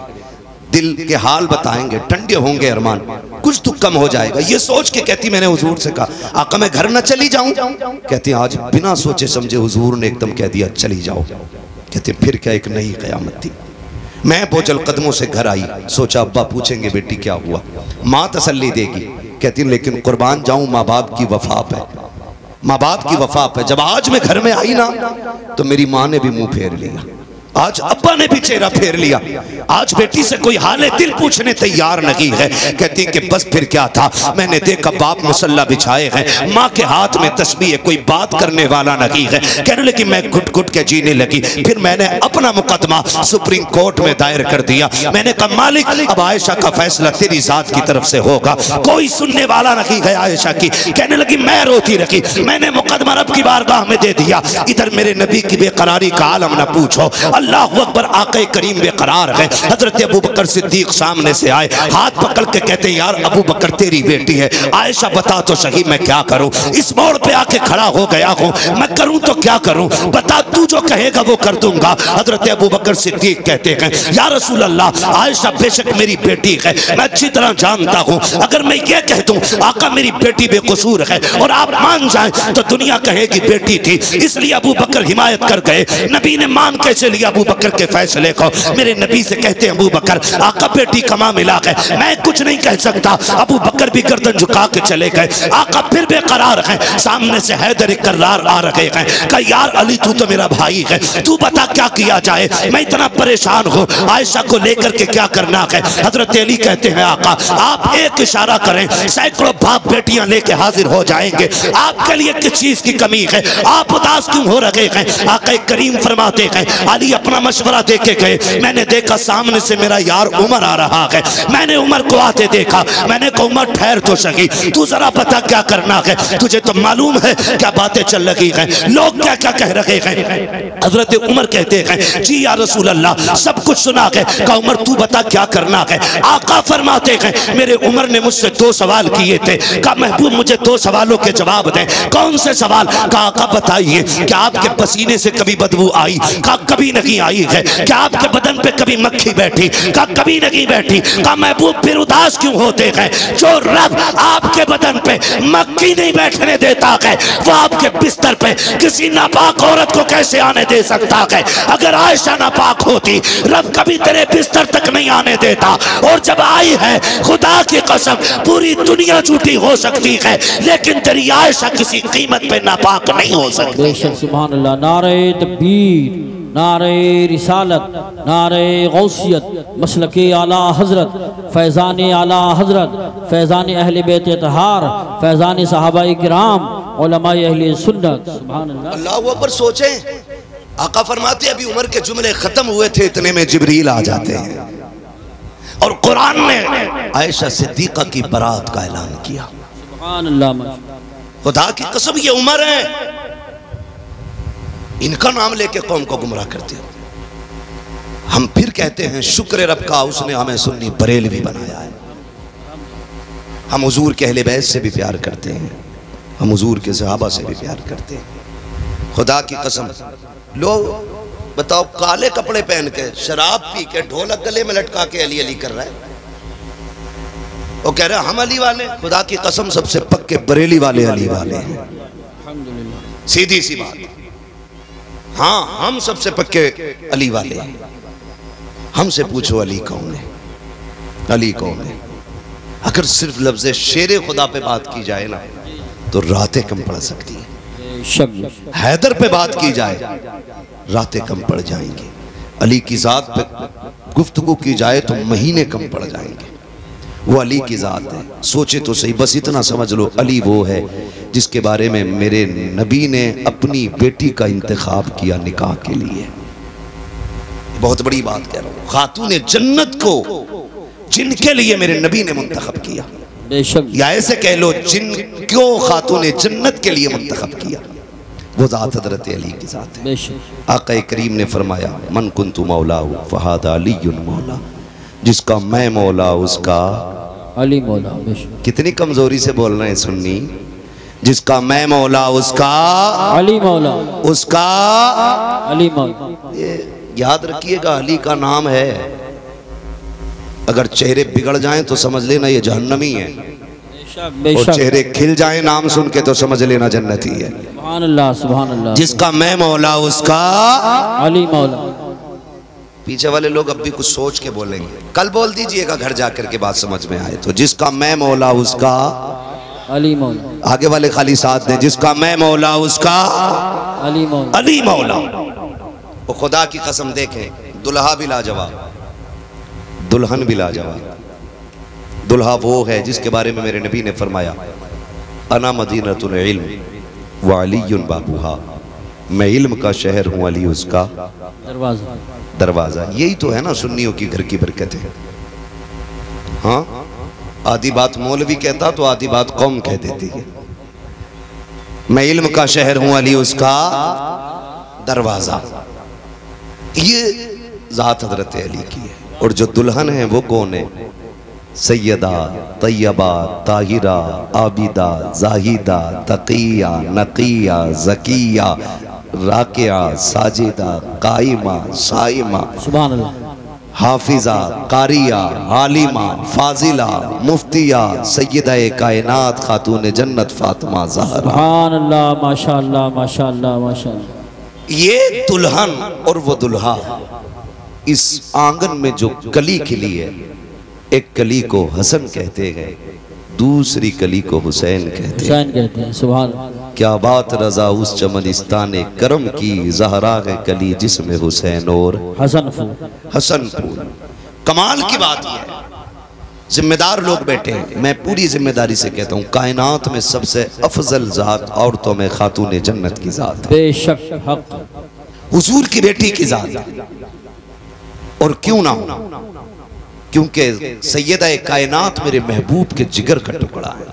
दिल के हाल बताएंगे, ठंडे होंगे अरमान, कुछ तो कम हो जाएगा। ये सोच के कहती मैंने हुजूर से कहा आका मैं घर न चली जाऊं? कहती आज बिना सोचे समझे हुजूर ने एकदम कह दिया चली जाओ। कहते फिर क्या एक नई क़यामत थी। मैं बोझल कदमों से घर आई, सोचा अब्बा पूछेंगे बेटी क्या हुआ, माँ तसल्ली देगी। कहती लेकिन कुर्बान जाऊं माँ बाप की वफा पे, माँ बाप की वफा पे। जब आज मैं घर में आई ना तो मेरी माँ ने भी मुंह फेर लिया, आज अब्बा ने भी चेहरा फेर लिया। आज बेटी से कोई हाले दिल पूछने तैयार नहीं है। कहती कि बस फिर क्या था, मैंने देखा बाप मसल्ला बिछाए हैं, माँ के हाथ में तस्बीह है, कोई बात करने वाला नहीं है। कहने लगी मैं घुट घुट के जीने लगी। फिर मैंने अपना मुकदमा सुप्रीम कोर्ट में दायर कर दिया। मैंने कहा मालिक अब आयशा का फैसला तेरी जात की तरफ से होगा, कोई सुनने वाला नहीं है आयशा की। कहने लगी मैं रोती रही, मैंने मुकदमा रब की बारगाह में दे दिया। इधर मेरे नबी की बेकरारी का आलम न पूछो। अल्लाह अकबर, आक़े करीम बेकरार है। हजरत अबू बकर सिद्दीक सामने से आए, हाथ पकड़ के कहते हैं यार अबू बकर तेरी बेटी है, आयशा बता तो सही मैं क्या करूं? इस मोड़ पे आके खड़ा हो गया हूं, मैं करूं तो क्या करूं? बता, तू जो कहेगा वो कर दूंगा। हजरत अबू बकर सिद्दीक कहते हैं या रसूल अल्लाह, आयशा बेशक मेरी बेटी है, मैं अच्छी तरह जानता हूं। अगर मैं ये कह दूं आका मेरी बेटी बेकसूर है और आप मान जाएं तो दुनिया कहेगी बेटी थी। इसलिए अबू बकर हिमायत कर गए। नबी ने मान कैसे लिया अबू बकर के फैसले को? मेरे नबी से कहते हैं अबू बकर आका बेटी कमा मिला है, मैं कुछ नहीं कह सकता। अबू बकर भी गर्दन झुका के चले गए। आका फिर बेकरार हैं, सामने से हैदर इकरार आ रहे हैं। कहा यार अली तू तो मेरा भाई है, तू बता क्या किया जाए, मैं इतना परेशान हूँ, आयशा को लेकर के क्या करना है? हजरत अली कहते हैं आका आप एक इशारा करें, सैकड़ों बाप बेटियां लेके हाजिर हो जाएंगे, आपके लिए किस चीज की कमी है, आप उदास क्यों हो रहे हैं? आका करीम फरमाते हैं अली अपना मशवरा देके गए, मैंने देखा सामने से मेरा यार उमर आ रहा है, मैंने उमर को आते देखा, मैंने कहा उमर ठहर तो सही, तू जरा बता क्या करना है, तुझे तो मालूम है क्या बातें चल रही हैं, लोग क्या क्या कह रहे हैं। हजरत उमर कहते हैं जी या रसूल अल्लाह सब कुछ सुना है। कहा उमर तू बता क्या करना है। आका फरमाते हैं मेरे उमर ने मुझसे 2 सवाल किए थे। कहा महबूब मुझे 2 सवालों के जवाब दें। कौन से सवाल? कहा आका बताइए क्या आपके पसीने से कभी बदबू आई? कहा कभी नहीं आई है। क्या आपके बदन पे कभी मक्खी बैठी? कहा कभी नहीं बैठी। कहा महबूब फिर उदास क्यों होते हैं? जो रब आपके बदन पे मक्खी नहीं बैठने देता है वो आपके बिस्तर पे किसी नापाक औरत को कैसे आने दे सकता है? अगर आयशा नापाक होती रब कभी तेरे बिस्तर तक नहीं आने देता, और जब आई है खुदा की कसम पूरी दुनिया झूठी हो सकती है लेकिन तेरी आयशा किसी कीमत पे नापाक नहीं हो सकती। बेशक सुभान अल्लाह, नारे तकबीर, नारे रिसालत, नारे गौसियत, मसलके आला हजरत, फैज़ान आला हजरत, फैज़ान अहले बैत तहार, फैज़ान सहाबाए किराम, उलमाए अहले सुन्नत। सुभान अल्लाह। अल्लाहु अकबर। सोचें, आका फरमाते अभी उमर के जुमले खत्म हुए थे, इतने में जिब्रील आ जाते हैं और कुरान ने आयशा सिद्दीक़ा की बरात का ऐलान किया। सुभान अल्लाह। खुदा की कसम ये उमर है, इनका नाम लेके कौम को गुमराह करते हो। हम फिर कहते हैं शुक्र रब का, उसने हमें सुन्नी बरेलवी बनाया है। हम हुजूर के अहले बैत से भी प्यार करते हैं, हम हुजूर के सहाबा से भी प्यार करते हैं। खुदा की कसम, लोग बताओ काले कपड़े पहन के शराब पी के ढोलक गले में लटका के अली अली कर रहा है, वो कह रहे हैं हम अली वाले। खुदा की कसम सबसे पक्के बरेली वाले अली वाले हैं, सीधी सी बात। हाँ, हम सबसे पक्के अली वाले हैं। हमसे पूछो अली कौन है, अली कौन है। अगर सिर्फ लफ्ज़ शेरे खुदा पे बात की जाए ना तो रातें कम पड़ सकती हैं। हैदर पे बात की जाए रातें कम पड़ जाएंगी। अली की ज़ात पे गुफ्तगू की जाए तो महीने कम पड़ जाएंगे। वो अली की ज़ात है। सोचे तो सही, बस इतना समझ लो, अली वो है जिसके बारे में मेरे नबी ने अपनी बेटी का इंतखाब किया निकाह के लिए। बहुत बड़ी बात कह रहा हूँ। खातूने जन्नत को जिनके लिए मेरे नबी ने मुंतखब किया, या ऐसे कह लो जिनको खातूने जन्नत के लिए मुंतखब किया, वो ज़ात हज़रत अली की ज़ात है। आक़ा करीम ने फरमाया मन कुन्तु मौलाहु फ़हादा अलीयुन मौला, जिसका मैं मौला उसका अली मौला। कितनी कमजोरी से बोल रहे हैं सुन्नी। जिसका मैं मौला उसका अली मौला, उसका अली मौला। ये याद रखिएगा, अली का नाम है। अगर चेहरे बिगड़ जाएं तो समझ लेना ये जहन्नमी है, और चेहरे खिल जाएं नाम सुन के तो समझ लेना जन्नती है। सुभान अल्लाह, सुभान अल्लाह। जिसका मैं मौला उसका अली मौला। पीछे वाले लोग अब भी कुछ सोच के बोलेंगे, कल बोल दीजिएगा घर जाकर के बात समझ में आए तो। जिसका मैं मौला उसका अली मौला। आगे वाले खाली साथ दें, जिसका मैं मौला उसका अली मौला, अली मौला। वो खुदा की कसम देखें, दुल्हा भी लाजवाब, दुल्हन भी लाजवाब। दुल्हा वो है जिसके बारे में मेरे नबी ने फरमाया अना मदीनतुल इल्म व अलीयुन बाबूहा, मैं इल्म का शहर हूँ, अली उसका दरवाजा। दरवाजा। यही तो है ना सुन्नियों की घर की बरकत है। हाँ, आधी बात मौलवी कहता तो आधी बात कौम कह देती है। मैं इल्म का शहर हूँ, अली उसका दरवाजा। ये ज़ात हज़रत अली की है। और जो दुल्हन है वो कौन है? सैयदा तैयबा ताहिरा आबिदा जाहिदा तकिया नकिया ज़किया राकिया साजिदा काइमा साइमा सुभान अल्लाह, हाफिजा कारिया आलिमा फाजिला मुफ्तिया सैयदा कायनात खातून जन्नत फातिमा ज़हरा। सुभान अल्लाह, माशाअल्लाह माशाअल्लाह माशाअल्लाह। ये दुल्हन और वो दुल्हा, इस आंगन में जो कली खिली है, एक कली को हसन कहते हैं, दूसरी कली को हुसैन कहते हैं। सुभान अल्लाह। क्या बात रजा उस चमनिस्ताने करम की, ज़हरा है कली जिसमें हुसैन और हसन फूल। कमाल की बात यह है, जिम्मेदार लोग बैठे हैं, मैं पूरी जिम्मेदारी से कहता हूँ, कायनात में सबसे अफजल ज़ात औरतों में खातून जन्नत की ज़ात है। बेशक हक, हुजूर की बेटी की ज़ात है। और क्यों ना हो, क्योंकि सैयदा कायनात मेरे महबूब के जिगर का टुकड़ा है।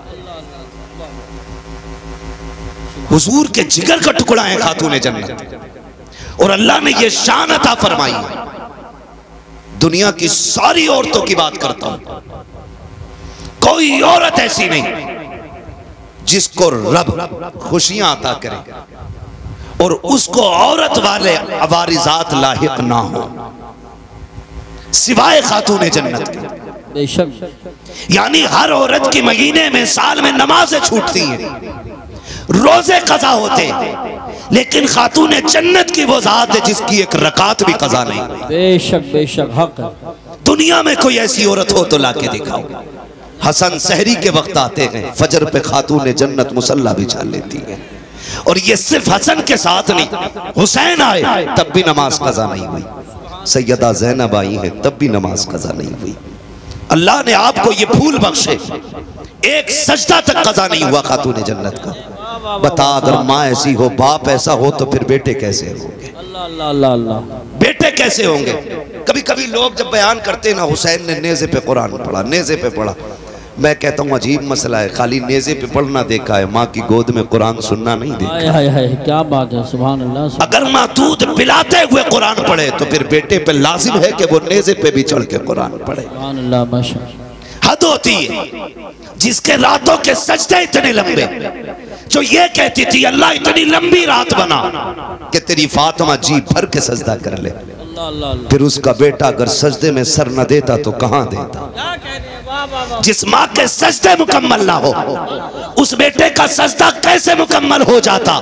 हुजूर के जिगर का टुकड़ा है खातून जन्नत। और अल्लाह ने यह शान अता फरमाई है। दुनिया की सारी औरतों की बात करता हूं, कोई औरत ऐसी नहीं जिसको रब खुशियां अता करे और उसको औरत वाले अवारिजात लाहिक ना हो, सिवाय खातून जन्नत के। बेशक। यानी हर औरत की महीने में साल में नमाजें छूटती हैं, रोजे कज़ा होते, लेकिन खातून जन्नत की वो ज़ात है जिसकी एक रकात भी कज़ा नहीं। बेशक बेशक हक। दुनिया में कोई ऐसी औरत हो तो लाके दिखाओ। हसन सहरी के वक्त आते हैं, फजर पे खातून जन्नत मुसल्ला बिछा लेती है, और ये सिर्फ हसन के साथ नहीं, हुसैन आए तब भी नमाज कज़ा नहीं हुई, सैयदा ज़ैनब आई है तब भी नमाज कज़ा नहीं हुई। अल्लाह ने आपको ये फूल बख्शे, एक सजदा तक कज़ा नहीं हुआ खातून जन्नत का। बता, अगर माँ ऐसी हो, बाप ऐसा हो, तो फिर बेटे कैसे होंगे? अल्लाह अल्लाह अल्लाह, बेटे कैसे होंगे? कभी कभी लोग जब बयान करते ना, हुसैन ने नेज़े पे कुरान पढ़ा, नेज़े पे पढ़ा, मैं कहता हूँ अजीब मसला है, खाली नेज़े पे पढ़ना देखा है, माँ की गोद में कुरान सुनना नहीं देखा। हाय हाय हाय, क्या बात है, सुभान अल्लाह। अगर माँ दूध पिलाते हुए कुरान पढ़े तो फिर बेटे पे लाजिम है कि वो नेज़े पे भी चढ़ के कुरान पढ़े। सुभान अल्लाह, माशाअल्लाह। हद होती है जिसके रातों के सजदे इतने लंबे, जो ये कहती थी अल्लाह इतनी लंबी रात बना कि तेरी फातिमा जी भर के सजदा कर ले, फिर उसका बेटा अगर सजदे में सर न देता तो कहां देता? जिस माँ के सजदे मुकम्मल ना हो, उस बेटे का सजदा कैसे मुकम्मल हो जाता?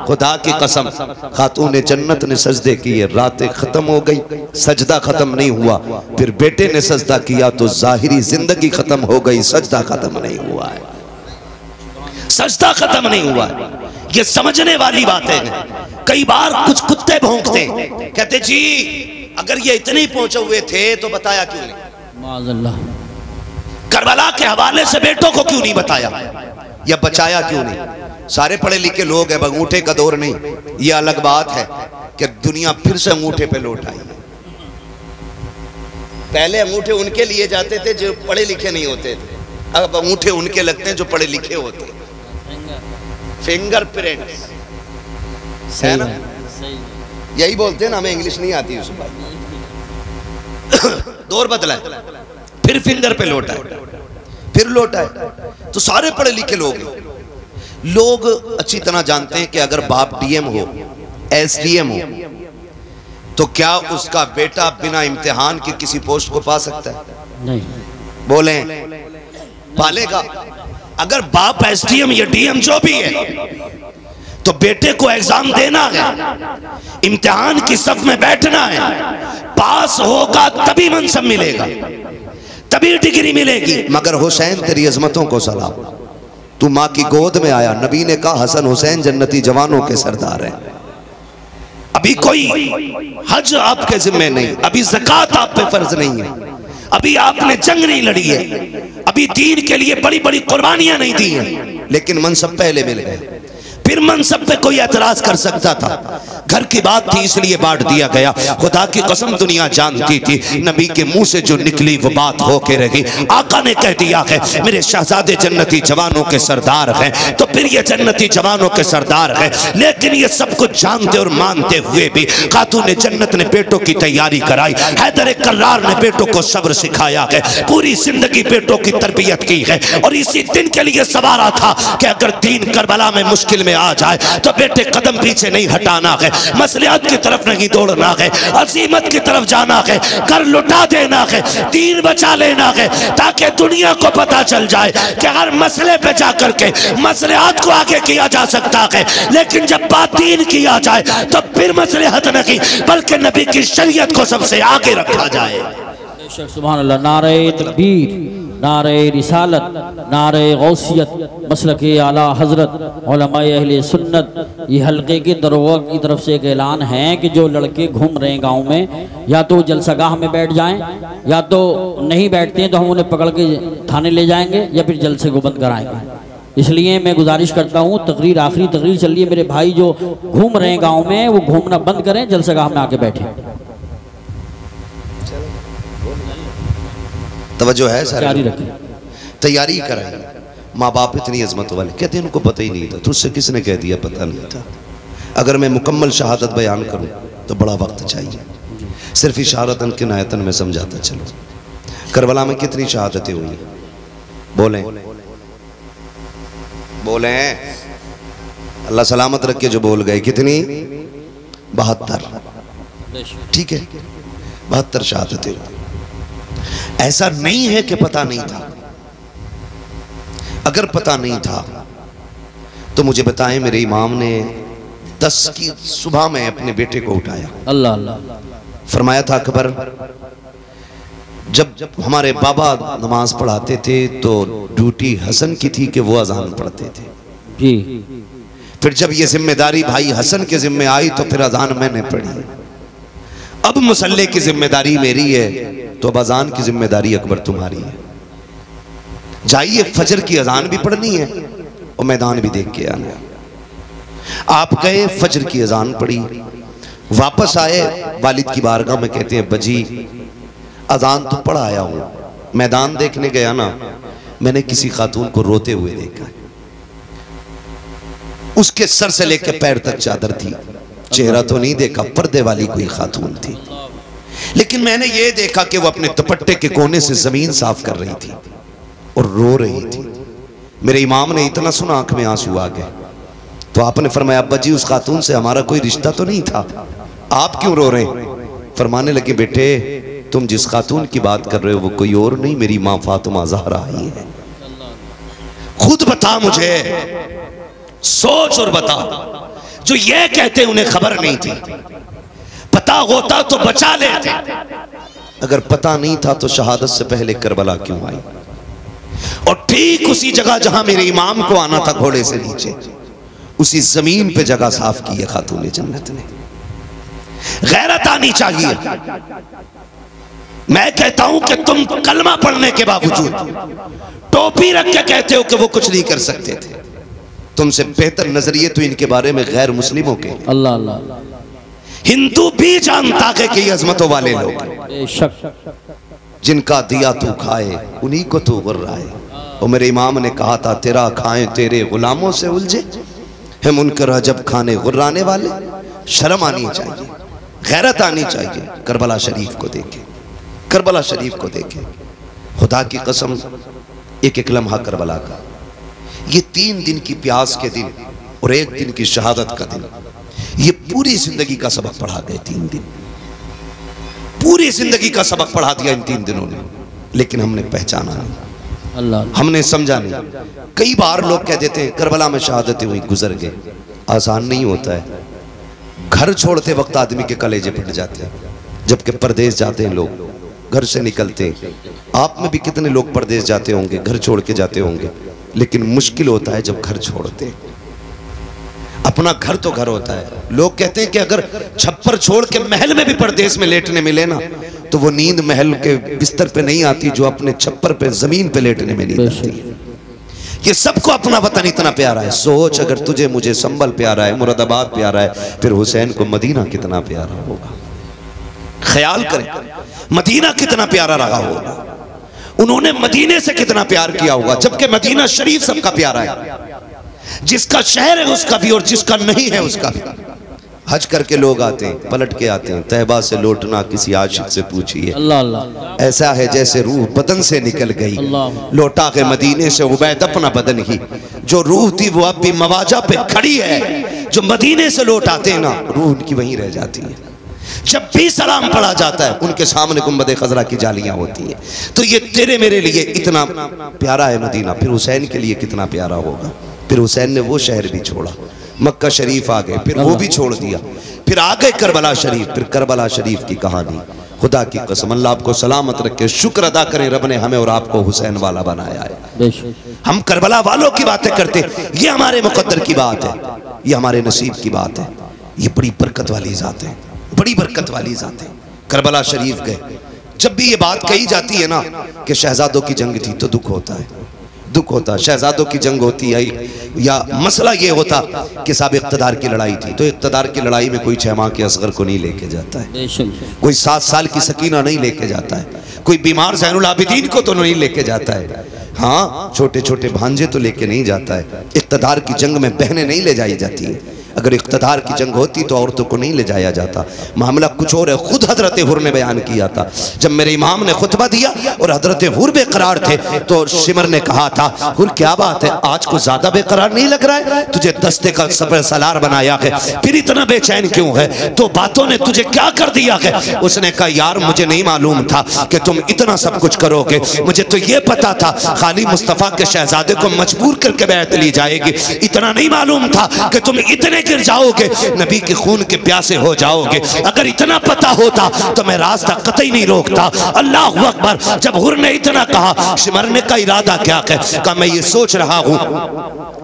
खुदा की कसम, खातून जन्नत ने सजदे किए, रातें खत्म हो गई, सजदा खत्म नहीं हुआ, फिर बेटे ने सजदा किया तो जाहिरी जिंदगी खत्म हो गई, सजदा खत्म नहीं हुआ है, सजदा खत्म नहीं हुआ है। ये समझने वाली बातें हैं। कई बार कुछ कुत्ते भौंकते, कहते जी अगर ये इतने ही पहुंचे हुए थे तो बताया क्यों नहीं? माज़अल्लाह, करबला के हवाले से बेटों को क्यों नहीं बताया या बचाया क्यों नहीं? सारे पढ़े लिखे लोग हैं, अंगूठे का दौर नहीं। ये अलग बात है कि दुनिया फिर से अंगूठे पे लौट आई। पहले अंगूठे उनके लिए जाते थे जो पढ़े लिखे नहीं होते थे, अब अंगूठे उनके लगते हैं जो पढ़े लिखे होते हैं। फिंगरप्रिंट्स है ना, यही बोलते हैं ना, हमें इंग्लिश नहीं आती उस बात। दौर बदला है, फिर फिंगर पे लौटा है, फिर लौटा है। तो सारे पढ़े लिखे लोग अच्छी तरह जानते हैं कि अगर बाप डीएम हो, एसडीएम हो, तो क्या उसका बेटा बिना इम्तिहान के किसी पोस्ट को पा सकता है? नहीं। बोले पालेगा। अगर बाप एसडीएम या डीएम जो भी है, तो बेटे को एग्जाम देना है, इम्तिहान की सफ में बैठना है, पास होगा तभी मनसब मिलेगा, तभी डिग्री मिलेगी। मगर हुसैन तेरी अजमतों को सलाम, तू माँ की गोद में आया, नबी ने कहा हसन हुसैन जन्नती जवानों के सरदार हैं। अभी कोई हज आपके जिम्मे नहीं, अभी ज़कात आप पे फर्ज नहीं है, अभी आपने जंग नहीं लड़ी है, अभी दीन के लिए बड़ी बड़ी कुर्बानियां नहीं दी हैं, लेकिन मनसब पहले मिल गए। फिर मनसब पे कोई एतराज कर सकता था, घर की बात थी इसलिए बांट दिया गया। खुदा की कसम दुनिया जानती थी नबी के मुंह से जो निकली वो बात होके रही। आका ने कह दिया है मेरे शहजादे जन्नती जवानों के सरदार हैं, तो फिर ये जन्नती जवानों के सरदार हैं। लेकिन ये सब कुछ जानते और मानते हुए भी खातून जन्नत ने बेटों की तैयारी कराई। हैदर कर्रार ने बेटों को सब्र सिखाया है, पूरी जिंदगी बेटों की तरबियत की है, और इसी दिन के लिए सवारा था कि अगर दीन करबला में मुश्किल में आ जाए तो बेटे कदम पीछे नहीं हटाना है, मसलियात की तरफ नहीं दौड़ना है, अजीमत की तरफ जाना है, कर लुटा देना है, दीन बचा लेना है, ताकि दुनिया को पता चल जाए कि हर मसले पे जाकर के मसलियात को आगे किया जा सकता है। लेकिन जब बात दीन किया जाए तो फिर मसलिहत नहीं बल्कि नबी की शरीयत को सबसे आगे रखा जाए। सुभान अल्लाह। नारे तकबीर, नारे रिसालत, नारे गौसियत, मसलके आला हजरत, उलमाए अहले सुन्नत। ये हल्के के दरोगा की तरफ से एक ऐलान है कि जो लड़के घूम रहे हैं गांव में, या तो जलसागाह में बैठ जाएं, या तो नहीं बैठते हैं तो हम उन्हें पकड़ के थाने ले जाएंगे या फिर जलसे को बंद कराएंगे। इसलिए मैं गुजारिश करता हूँ, तकरीर आखिरी तकरीर चल रही है, मेरे भाई जो घूम रहे हैं गाँव में वो घूमना बंद करें, जलसागाह में आके बैठे। तवज्जो है सर, जारी रखें, तैयारी कराएं। माँ बाप इतनी अजमत वाले, कहते हैं उनको पता ही नहीं था। तुझसे किसने कह दिया पता नहीं था? अगर मैं मुकम्मल शहादत बयान करूं तो बड़ा वक्त चाहिए, सिर्फ इशारतन किनायतन में समझाता चलो। करबला में कितनी शहादतें हुई? बोलें बोलें, अल्लाह सलामत रख के जो बोल गए। कितनी? 72। ठीक है, 72 शहादतें हुई। ऐसा नहीं है कि पता नहीं था। अगर पता नहीं था तो मुझे बताएं, मेरे इमाम ने 10 की सुबह में अपने बेटे को उठाया, अल्लाह अल्लाह, फरमाया था अकबर, जब हमारे बाबा नमाज पढ़ाते थे तो ड्यूटी हसन की थी कि वो अजान पढ़ते थे। जी। फिर जब ये जिम्मेदारी भाई हसन के जिम्मे आई तो फिर अजान मैंने पढ़ी। अब मुसल्ले की जिम्मेदारी मेरी है तो अब अजान की जिम्मेदारी अकबर तुम्हारी है। जाइए फजर की अजान भी पढ़नी है और मैदान भी देख के आना। आप गए, फजर की अजान पढ़ी, वापस आए, वालिद की बारगाह में कहते हैं बजी अजान तो पढ़ आया हूं, मैदान देखने गया ना, मैंने किसी खातून को रोते हुए देखा। उसके सर से लेकर पैर तक चादर थी, चेहरा तो नहीं देखा, पर्दे वाली कोई खातून थी, लेकिन मैंने ये देखा कि वो अपने दुपट्टे के कोने से जमीन साफ कर रही थी और रो रही थी। मेरे इमाम ने इतना सुना, आंख में आंसू आ गए। तो आपने फरमाया अब्बा जी उस खातून से हमारा कोई रिश्ता तो नहीं था, आप क्यों रो रहे हैं? फरमाने लगे बेटे तुम जिस खातून की बात कर रहे हो वो कोई और नहीं, मेरी माँ फातिमा ज़हरा ही है। खुद बता मुझे, सोच और बता। जो ये कहते उन्हें खबर नहीं थी, पता होता तो बचा लेते, अगर पता नहीं था तो शहादत से पहले करबला क्यों आई? और ठीक उसी जगह जहां मेरे इमाम को आना था घोड़े से नीचे, उसी जमीन पे जगह साफ की है खातून जन्नत ने। गैरत आनी चाहिए। मैं कहता हूं कि तुम कलमा पढ़ने के बावजूद टोपी रख के कहते हो कि वो कुछ नहीं कर सकते थे। तुमसे बेहतर नजरिए तो इनके बारे में गैर मुस्लिमों के। अल्लाह अल्लाह, हिंदू भी जानता है कि ये अजमतों वाले लोग, जिनका दिया तू खाए उन्हीं को तू गुर्राए। और मेरे इमाम ने कहा था तेरा खाएं तेरे गुलामों से उलझे है मुनकर अजब खाने गुर्राने वाले। शर्म आनी चाहिए, गैरत आनी चाहिए। करबला शरीफ को देखे, करबला शरीफ को देखे। खुदा की कसम एक एक लम्हा करबला का, ये 3 दिन की प्यास के दिन और 1 दिन की शहादत का दिन, ये पूरी जिंदगी का सबक पढ़ा गए। 3 दिन पूरी जिंदगी का सबक पढ़ा दिया इन 3 दिनों ने, लेकिन हमने पहचाना नहीं, अल्लाह हमने समझा नहीं। कई बार लोग कह देते हैं करबला में शहादतें हुई, गुजर गए। आसान नहीं होता है। घर छोड़ते वक्त आदमी के कलेजे फट जाते हैं, जबकि परदेश जाते हैं लोग, घर से निकलते हैं। आप में भी कितने लोग परदेश जाते होंगे, घर छोड़ के जाते होंगे, लेकिन मुश्किल होता है जब घर छोड़ते हैं। अपना घर तो घर होता है। लोग कहते हैं कि अगर छप्पर छोड़ के महल में भी परदेश में लेटने मिले ना, तो वो नींद महल के बिस्तर पे नहीं आती जो अपने छप्पर पे जमीन पे लेटने में नींद आती है। ये सबको अपना वतन इतना प्यारा है। सोच अगर तुझे मुझे संभल प्यारा है, मुरादाबाद प्यारा है, फिर हुसैन को मदीना कितना प्यारा होगा। ख्याल करें मदीना कितना प्यारा रहा होगा, उन्होंने मदीने से कितना प्यार किया होगा, जबकि मदीना शरीफ सबका प्यारा है। जिसका शहर है उसका भी और जिसका नहीं है उसका भी। हज करके लोग आते हैं, पलट के आते हैं। तैबा से लौटना किसी आशिक से पूछिए, अल्लाह अल्लाह, ऐसा है जैसे रूह बदन से निकल गई। लौटा के मदीने से उबैद अपना बदन ही, जो रूह थी वो अब भी मवाजा पे खड़ी है। जो मदीने से लौट आते हैं ना, रूह उनकी वहीं रह जाती है। जब भी सलाम पढ़ा जाता है उनके सामने गुंबद खजरा की जालियां होती हैं। तो ये तेरे मेरे लिए इतना प्यारा है मदीना, फिर हुसैन के लिए कितना प्यारा होगा। फिर हुसैन ने वो शहर भी छोड़ा, मक्का शरीफ आ गए, फिर वो भी छोड़ दिया, फिर आ गए करबला शरीफ। फिर करबला शरीफ की कहानी, खुदा की कसम अल्लाह आपको सलामत रखे। शुक्र अदा करें रब ने हमें और आपको हुसैन वाला बनाया है। हम करबला वालों की बातें करते, ये हमारे मुकद्दर की बात है, ये हमारे नसीब की बात है। ये बड़ी बरकत वाली ज़ात है, बड़ी बरकत वाली ज़ात है। करबला शरीफ गए। जब भी ये बात कही जाती है ना कि शहजादों की जंग थी, तो दुख होता है, दुख होता है। शहजादों की जंग होती है या मसला ये होता कि साहब इक़्तिदार की लड़ाई थी, तो इक़्तिदार की लड़ाई में कोई 6 माह के असगर को नहीं लेके जाता है, कोई 7 साल की सकीना नहीं लेके जाता है, कोई बीमार ज़ैनुल आबिदीन को तो नहीं लेके जाता है। हाँ, छोटे छोटे भांजे तो लेके नहीं जाता है। इक़्तिदार की जंग में बहनें नहीं ले जाई जाती है। अगर इक़्तिदार की जंग होती तो औरतों को नहीं ले जाया जाता। मामला कुछ और है। खुद हजरत हुर ने बयान किया था, जब मेरे इमाम ने खुतबा दिया और हजरत हुर बेकरार थे, तो शिमर ने कहा था, हुर क्या बात है, आज को ज्यादा बेकरार नहीं लग रहा है? तुझे दस्ते का सफर सलार बनाया है, फिर इतना बेचैन क्यों है? तो बातों ने तुझे क्या कर दिया है? उसने कहा, यार मुझे नहीं मालूम था कि तुम इतना सब कुछ करोगे। मुझे तो ये पता था खाली मुस्तफ़ा के शहजादे को मजबूर करके बैत ली जाएगी। इतना नहीं मालूम था कि तुम इतने गिर जाओगे, नबी के खून के प्यासे हो जाओगे। अगर इतना पता होता तो मैं रास्ता कतई नहीं रोकता। अल्लाह अकबर। जब हुर ने इतना कहा, मरने का इरादा क्या है? कहा मैं ये सोच रहा हूँ,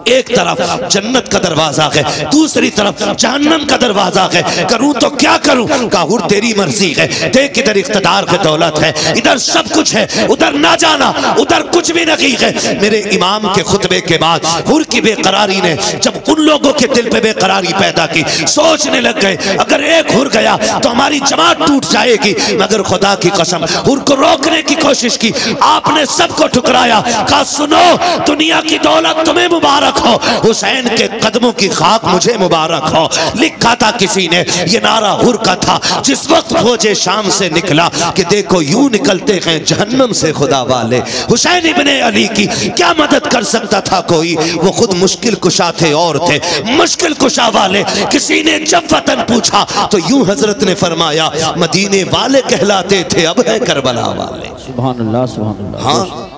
एक तरफ जन्नत का दरवाजा है, दूसरी तरफ जहन्नम का दरवाजा है, करूं तो क्या करूं? कहा हुर तेरी मर्जी है, देख इधर इख्तिदार है, दौलत है, इधर सब कुछ है, उधर ना जाना, उधर कुछ भी नहीं है। मेरे इमाम के खुतबे के बाद हुर की बेकरारी ने जब उन लोगों के दिल पे बेकरारी पैदा की, सोचने लग गए अगर एक हुर गया तो हमारी जमात टूट जाएगी। मगर खुदा की कसम हुर को रोकने की कोशिश की, आपने सबको ठुकराया। कहा सुनो, दुनिया की दौलत तुम्हें मुबारक हो, हुसैन के कदमों की खाक मुझे मुबारक हो। लिखा था किसी ने, ये नारा हुर का था जिस वक्त फौजे शाम से निकला कि देखो यूं निकलते हैं जहन्नम से खुदा वाले। हुसैन इब्ने अली की क्या मदद कर सकता था कोई? वो खुद मुश्किल कुशा थे और थे मुश्किल कुशा वाले। किसी ने जब वतन पूछा तो यूं हजरत ने फरमाया, मदीने वाले कहलाते थे, अब है करबला वाले। सुभान अल्लाह, सुभान अल्लाह। हाँ,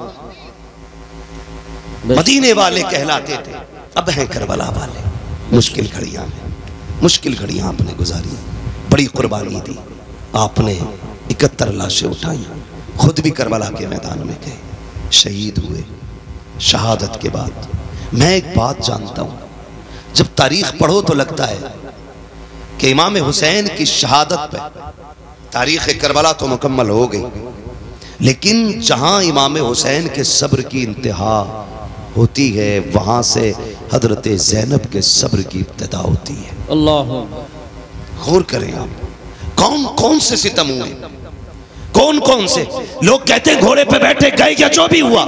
मदीने वाले कहलाते थे, अब है करबला वाले। मुश्किल घड़ियां में मुश्किल घड़ियां आपने गुजारी, बड़ी कुर्बानी दी आपने, 71 लाशें उठाई, खुद भी करबला के मैदान में गए, शहीद हुए। शहादत के बाद मैं एक बात जानता हूं, जब तारीख पढ़ो तो लगता है कि इमाम हुसैन की शहादत पे तारीख करबला तो मुकम्मल हो गई, लेकिन जहां इमाम हुसैन के सब्र की इंतहा होती है वहां से हजरत ज़ैनब के सब्र की इब्तिदा होती है। अल्लाह गौर करें आप, कौन कौन से सितम हुए, कौन कौन से लोग कहते हैं घोड़े पे बैठे गए या जो भी हुआ,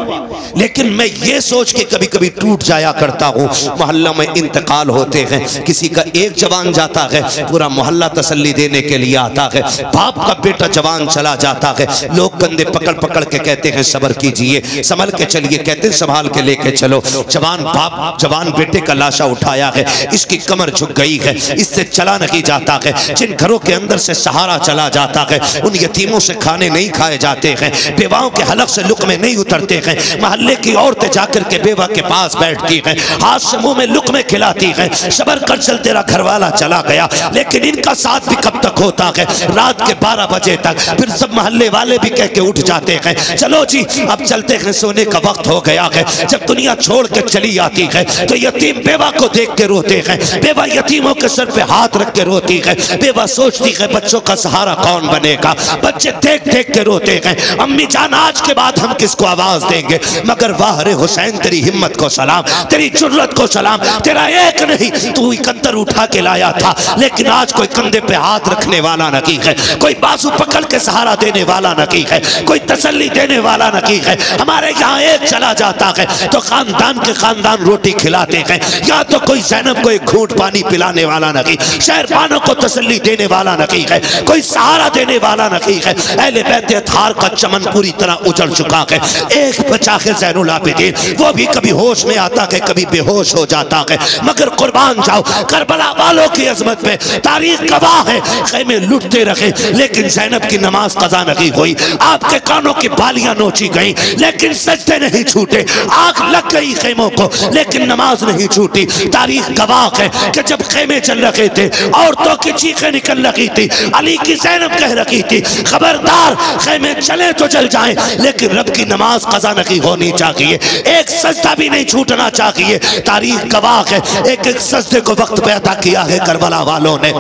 लेकिन मैं ये सोच के कभी कभी टूट जाया करता हूँ, मोहल्ला में इंतकाल होते हैं, किसी का एक जवान जाता है, पूरा मोहल्ला तसल्ली देने के लिए आता है, बाप का बेटा जवान चला जाता है, लोग कंधे पकड़ पकड़ के कहते हैं सब्र कीजिए, संभल के चलिए, कहते हैं संभाल के लेके चलो। जवान बाप जवान बेटे का लाशा उठाया है, इसकी कमर झुक गई है, इससे चला नहीं जाता है, जिन घरों के अंदर से सहारा चला जाता है उन यतीमों से खाने नहीं खाए जाते हैं, बेवाओं के हलक से लुकमे नहीं उतरते हैं, महल्ले की औरतें जाकर के बेवा के पास बैठती हैं, हाथ से मुंह में लुकमे खिलाती हैं, सबर कर चल तेरा घरवाला चला गया। लेकिन इनका साथ भी कब तक होता है? रात के 12 बजे तक। फिर सब महल्ले वाले भी कह के उठ जाते हैं, चलो जी अब चलते हैं, सोने का वक्त हो गया है। जब दुनिया छोड़ के चली आती है तो यतीम बेवा को देख के रोते हैं, बेवा यतीमों के सर पे हाथ रख के रोती है, बेवा सोचती है बच्चों का सहारा कौन बनेगा, बच्चे देख देख के रोते हैं, अम्मी जान आज के बाद हम किसको आवाज देंगे? मगर वाह रे हुसैन, तेरी हिम्मत को सलाम, तेरी जुर्रत को सलाम, तेरा एक नहीं तू 71 उठा के लाया था, लेकिन आज कोई कंधे पे हाथ रखने वाला नहीं है, कोई बाजू पकड़ के सहारा देने वाला नहीं है, कोई तसल्ली देने वाला नहीं है। हमारे यहाँ एक चला जाता है तो खानदान के खानदान रोटी खिलाते हैं, या तो कोई ज़ैनब को एक घूंट पानी पिलाने वाला नहीं, शहरबानों को तसल्ली देने वाला नहीं है, कोई सहारा देने वाला नहीं है। अहले बैत अतहार का चमन पूरी तरह उजड़ चुका है। एक बचा है ज़ैनुल आबिदीन, वो भी कभी होश में आता है कभी बेहोश हो जाता है, मगर कुर्बान जाओ करबला वालों की अजमत में, तारीख गवाह है, खेमे लुटते रहे लेकिन ज़ैनब की नमाज कज़ा नहीं हुई, आपके कानों की बालियां नोची गई लेकिन सजदे नहीं छूटे, आग लग गई खेमों को लेकिन नमाज नहीं छूटी। तारीख गवाह है कि जब खेमे चल रहे थे औरतों की चीखें निकल रही थी, अली की ज़ैनब कह रही थी खबरदार खेमे चले तो चल जाएं लेकिन रब की नमाज कज़ा नहीं होनी चाहिए, एक सजदा भी नहीं छूटना चाहिए। तारीख गवाह है एक एक सजदे को वक्त पे अता किया है करबला वालों ने,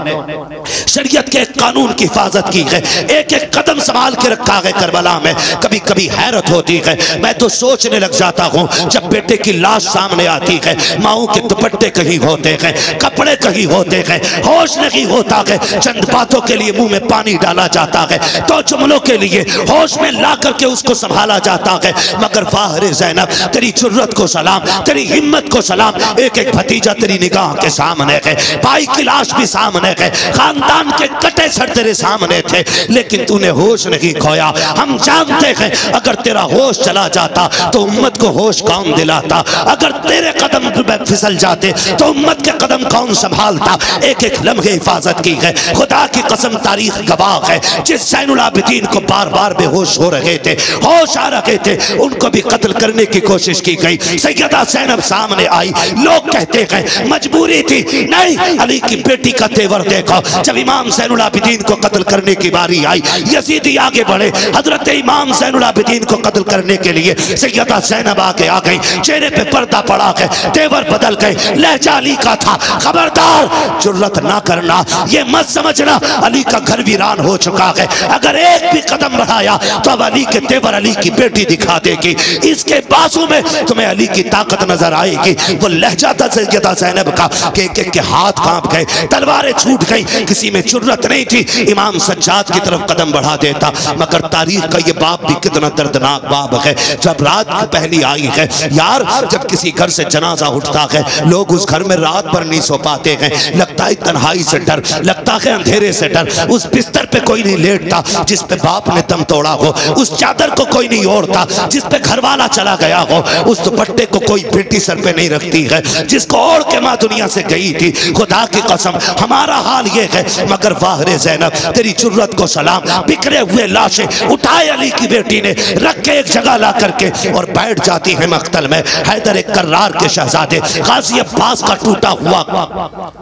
शरीयत के कानून की हिफाजत की है, एक एक कदम संभाल के रखा है करबला में। कभी कभी हैरत होती है, मैं तो सोचने लग जाता हूँ जब बेटे की लाश सामने आती है, माओं के दुपट्टे कहीं होते हैं, कपड़े कहीं होते हैं, होश नहीं होता है, चंद बातों के लिए मुंह में पानी डाला जाता है, तो जुमलों के लिए होश में ला करके उसको संभाला जाता है। मगर वाह रे ज़ैनब, तेरी जुर्रत को सलाम, तेरी हिम्मत को सलाम, एक एक भतीजा तेरी निगाह के सामने है, भाई की लाश भी सामने है, खानदान के कटे सर तेरे सामने थे लेकिन तूने होश नहीं खोया। हम जानते हैं अगर तेरा होश चला जाता तो उम्मत को होश कौन दिलाता, अगर तेरे कदम फिसल जाते तो उम्मत के कदम कौन संभालता। एक एक लम्हे हिफाजत की है, खुदा की कसम तारीख गवाह है, जिस ज़ैनुल आबिदीन आबिदीन को बार बार बेहोश हो रहे थे, होश आ रहे थे, उनको भी कत्ल करने की कोशिश की गई। सैयदा ज़ैनब सामने आई, लोग कहते हैं मजबूरी थी, नहीं, अली की बेटी का तेवर देखो। जब इमाम ज़ैनुल आबिदीन को कत्ल करने की बारी आई, यजीदी आगे बढ़े, हजरत इमाम ज़ैनुल आबिदीन को कत्ल करने के लिए सैयदा ज़ैनब आगे आ गई, चेहरे पे पर्दा पड़ा गए, तेवर बदल गए, लहजा अली का था। खबरदार, जुर्रत ना करना, ये मत समझना अली का घर वीरान हो चुका है, अगर एक भी कदम बढ़ाया तो अब अली के तेवर अली की बेटी दिखा देगी, इसके बाजू में तुम्हें अली की ताकत नजर आएगी। वो लहजा था सैयदा ज़ैनब का कि एक के हाथ कांप गए, तलवारें छूट गई, किसी में जुर्रत नहीं थी इमाम सज्जाद की तरफ कदम बढ़ा देता। मगर तारीख का ये बाब भी कितना दर्दनाक बाब है। जब रात पहली आई है यार, जब किसी घर से जनाजा उठता है, लोग उस घर में रात भर नहीं सो पाते हैं, लगता है तन्हाई से डर, लगता है अंधेरे से डर, उस बिस्तर पे कोई नहीं लेटता जिस पे बाप ने दम तोड़ा हो, उस चादर को कोई नहीं ओढ़ता जिस पे घर वाला चला गया हो, उस दुपट्टे को कोई बेटी सर पे नहीं रखती है जिसको ओढ़ के माँ दुनिया से गई थी। खुदा की कसम हमारा हाल ये है, मगर वाह रे ज़ैनब तेरी जुर्रत को सलाम। बिखरे हुए लाशें उठाए अली की बेटी ने, रख के एक जगह ला करके और बैठ जाती है मख्तल में। हैदर एक कर्रार के शहजादे गाजी अब्बास का टूटा हुआ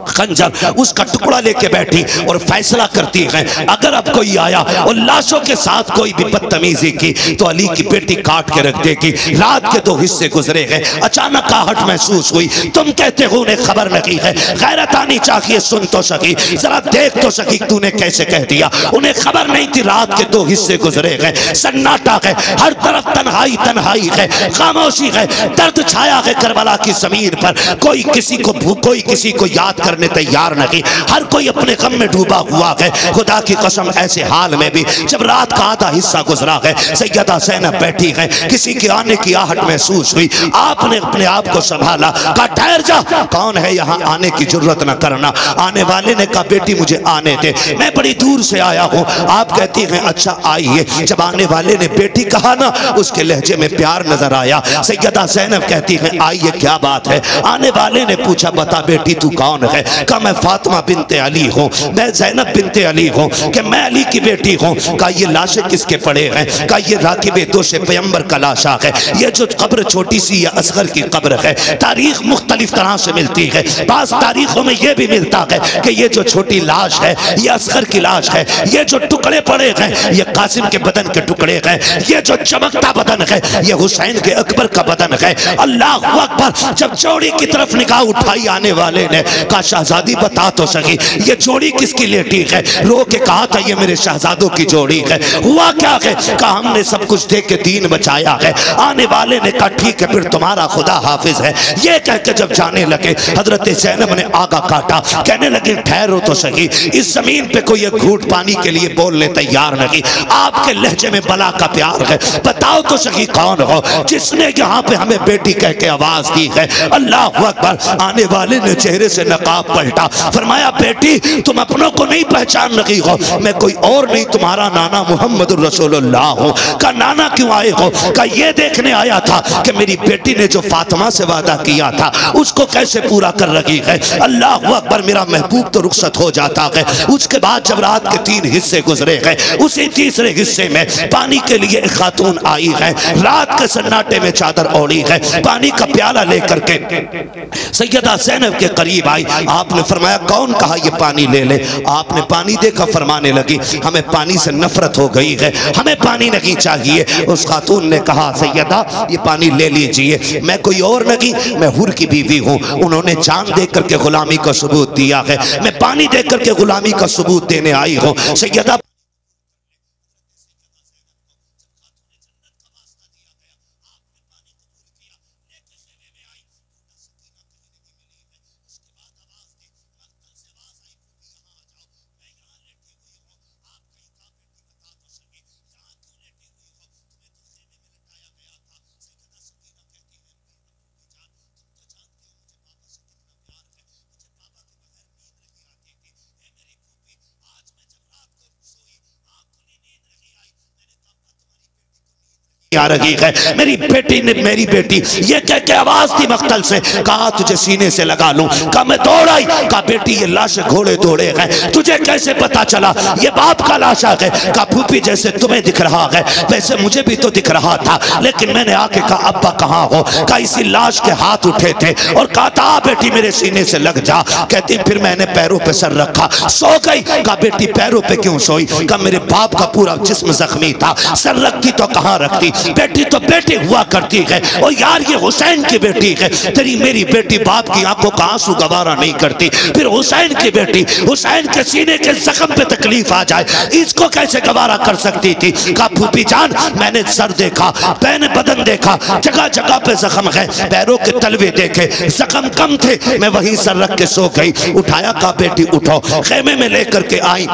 खंजर उसका टुकड़ा लेके बैठी और फैसला करती है, अगर अब कोई आया और लाशों के साथ कोई भी बदतमीजी की तो अली की बेटी काट के रख देगी। रात के 2 हिस्से गुजरे हैं, अचानक आहट महसूस हुई, तुम कहते हो उन्हें खबर नहीं है, गैरत आनी चाहिए, सुन तो सकी, जरा देख तो सकी तूने कैसे कह दिया। उन्हें खबर नहीं थी रात के 2 हिस्से गुजरे हैं, सन्नाटा है, हर तरफ तन्हाई तन्हाई है, खामोशी है, दर्द छाया है करबला की जमीन पर, कोई किसी को याद करने तैयार नहीं, हर कोई अपने गम में डूबा हुआ है। खुदा की कसम ऐसे हाल में भी जब रात का आधा हिस्सा गुजरा है, सैयदा ज़ैनब बैठी है, किसी के आने की आहट महसूस हुई, आपने अपने आप को संभाला, कहा ठहर जा, कौन है यहाँ, आने की जरूरत न करना। आने वाले ने कहा बेटी मुझे आने दे, मैं बड़ी दूर से आया हूँ। आप कहती हैं अच्छा आइए। जब आने वाले ने बेटी कहा ना, उसके लहजे में प्यार नजर आया। सैयदा ज़ैनब कहती है आइए, क्या बात है। आने वाले ने पूछा बता बेटी तू कौन है। कहा मैं फातिमा बिनते अली हूँ, मैं ज़ैनब बिनते अली हूँ, कि मैं अली की बेटी हूँ। कहा ये लाशें किसके पड़े हैं। कहा ये राकिब दोष पैगंबर का लाशा है, ये जो कब्र छोटी सी या असगर की कब्र है। तारीख मुख्तलिफ तरह से मिलती है, बास तारीखों में यह भी मिलता है कि ये जो छोटी लाश है ये असगर की लाश है, ये जो टुकड़े पड़े हैं ये कासिम के बदन के टुकड़े हैं, ये जो चमकता बदन है ये हुसैन के अकबर का बदन है। अल्लाह अकबर। जब जोड़ी की तरफ निगाह उठाई आने वाले ने, कहा शहजादी बता तो सही ये जोड़ी किसकी लेटी है। रो के कहा था ये मेरे शहजादों की जोड़ी है। हुआ क्या है। कहा हमने सब कुछ दे के दीन बचाया है। आने वाले ने कहा ठीक है फिर तुम्हारा खुदा हाफिज है। ये कह के जब जाने लगे हजरत ज़ैनब ने आगा काटा, कहने लगे ठहरो तो सही, इस जमीन पे कोई एक घूंट पानी के लिए बोलने तैयार नहीं। आपके लहजे में बला का प्यार है, बताओ तो सही कौन हो जिसने यहाँ पे हमें बेटी कह के आवाज दी है। अल्लाह अकबर। आने वाले ने चेहरे से नकाब पलटा, फरमाया बेटी तुम अपनों को नहीं पहचान रही हो, मैं कोई और नहीं तुम्हारा नाना मोहम्मद रसूलुल्लाह हूँ। का नाना क्यों आए हो। का ये देखने आया था कि मेरी बेटी ने जो फातिमा से वादा किया था उसको कैसे पूरा कर रही है। अल्लाह अकबर। मेरा महबूब तो रुखसत हो जाता है। उसके बाद जब रात के 3 हिस्से गुजरे हैं, उसी तीसरे हिस्से में पानी के लिए एक खातून आई है, रात के सन्नाटे में चादर ओढ़ी है, पानी का प्याला लेकर के सैयदा ज़ैनब के करीब आई। आपने फरमाया कौन। कहा ये पानी ले ले। आपने पानी देखा, फरमाने लगी हमें पानी से नफरत हो गई है, हमें पानी नहीं चाहिए। उस खातून ने कहा सैयदा ये पानी ले लीजिए, मैं कोई और नहीं, मैं हुर की बीवी हूँ, उन्होंने जान दे करके गुलामी का सबूत दिया है, मैं पानी दे करके गुलामी का सबूत देने आई हूँ। सैयदा आ रही है, मेरी बेटी ने, मेरी बेटी, ये कह के आवाज थी मख्तल से, कहा तुझे सीने से लगा लूं। कहा मैं दौड़ आई, कहा बेटी ये लाश घोड़े दौड़े हैं, तुझे कैसे पता चला ये बाप का लाशा है? कहा फूफी जैसे तुम्हें दिख रहा है वैसे मुझे भी तो दिख रहा था, लेकिन मैंने आके कहा अब्बा कहाँ हो? कहा इसी लाश के हाथ उठे थे और कहा था बेटी मेरे सीने से लग जा। कहती फिर मैंने पैरों पे सर रखा, सो गई। कहा बेटी पैरों पे क्यों सोई? कहा मेरे बाप का पूरा जिस्म जख्मी था, सर रखती तो कहाँ रखती? बेटी तो बेटी हुआ करती है, और यार ये हुसैन की बेटी है, तेरी मेरी बेटी बाप की आंखों का आंसू गवारा नहीं करती, फिर हुसैन की बेटी, हुसैन के सीने के जख्म पे तकलीफ आ जाए इसको कैसे गवारा कर सकती थी? कहा फूफी जान मैंने सर देखा, मैंने बदन देखा, जगह जगह पे जख्म है, पैरों के तलवे देखे, जख्म कम थे, मैं वहीं सर रख के सो गई। उठाया, कहा बेटी उठो, खेमे में लेकर के आई,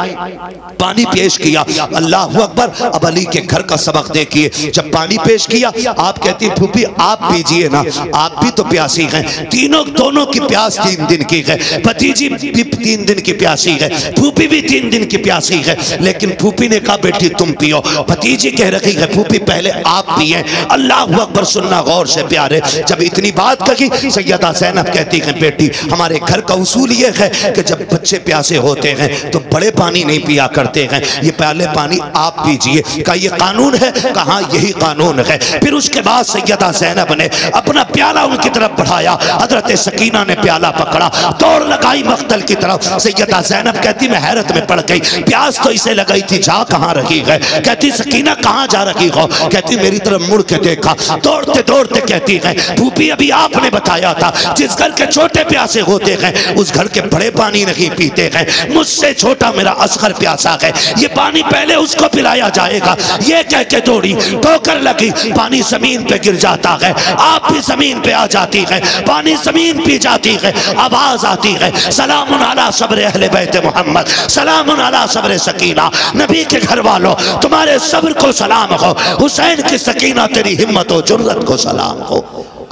पानी पेश किया, अल्लाह अकबर। अब अली के घर का सबक देखिए, जब पानी पेश किया आप कहती फूफी आप पीजिए ना, आप भी तो प्यासी हैं। तीनों दोनों की प्यास 3 दिन की है, भतीजी भी 3 दिन की प्यासी है, फूफी भी 3 दिन की प्यासी है, लेकिन फूफी ने कहा बेटी तुम पियो, भतीजी कह रही है फूफी पहले आप पिए। अल्लाह अकबर, सुनना गौर से प्यारे, जब इतनी बात कही सैयदा ज़ैनब कहती है बेटी हमारे घर का उसूल ये है कि जब बच्चे प्यासे होते हैं तो बड़े पानी नहीं पिया करते हैं, ये पहले पानी आप पीजिए। कहा ये कानून है? कहा यही कानून है। फिर उसके बाद सैयदा ज़ैनब ने अपना प्याला उनकी तरफ बढ़ाया, हजरत सकीना ने प्याला पकड़ा, दौड़ लगाई मख्तल की तरफ। सैयदा ज़ैनब कहती मैं हैरत में पड़ गई, प्यास तो इसे लगाई थी, जा कहाँ रही है? कहती सकीना कहाँ जा रही हो? कहती मेरी तरफ मुड़ के देखा, दौड़ते दौड़ते कहती है फूफी अभी आपने बताया था जिस घर के छोटे प्यासे होते हैं उस घर के बड़े पानी नहीं पीते हैं, मुझसे छोटा मेरा असगर प्यासा है, ये पानी पहले उसको पिलाया जाएगा। ये कह के दौड़ी, ठोकर लगी, पानी जमीन पे गिर जाता है, आप भी जमीन पे आ जाती है, पानी जमीन पी जाती है, आवाज आती है सलामुन अला सब्र अहले बैत मोहम्मद, सलामुन अला सब्र सकीना, नबी के घर वालों तुम्हारे सब्र को सलाम हो, हुसैन की सकीना तेरी हिम्मत और जुर्रत को सलाम हो।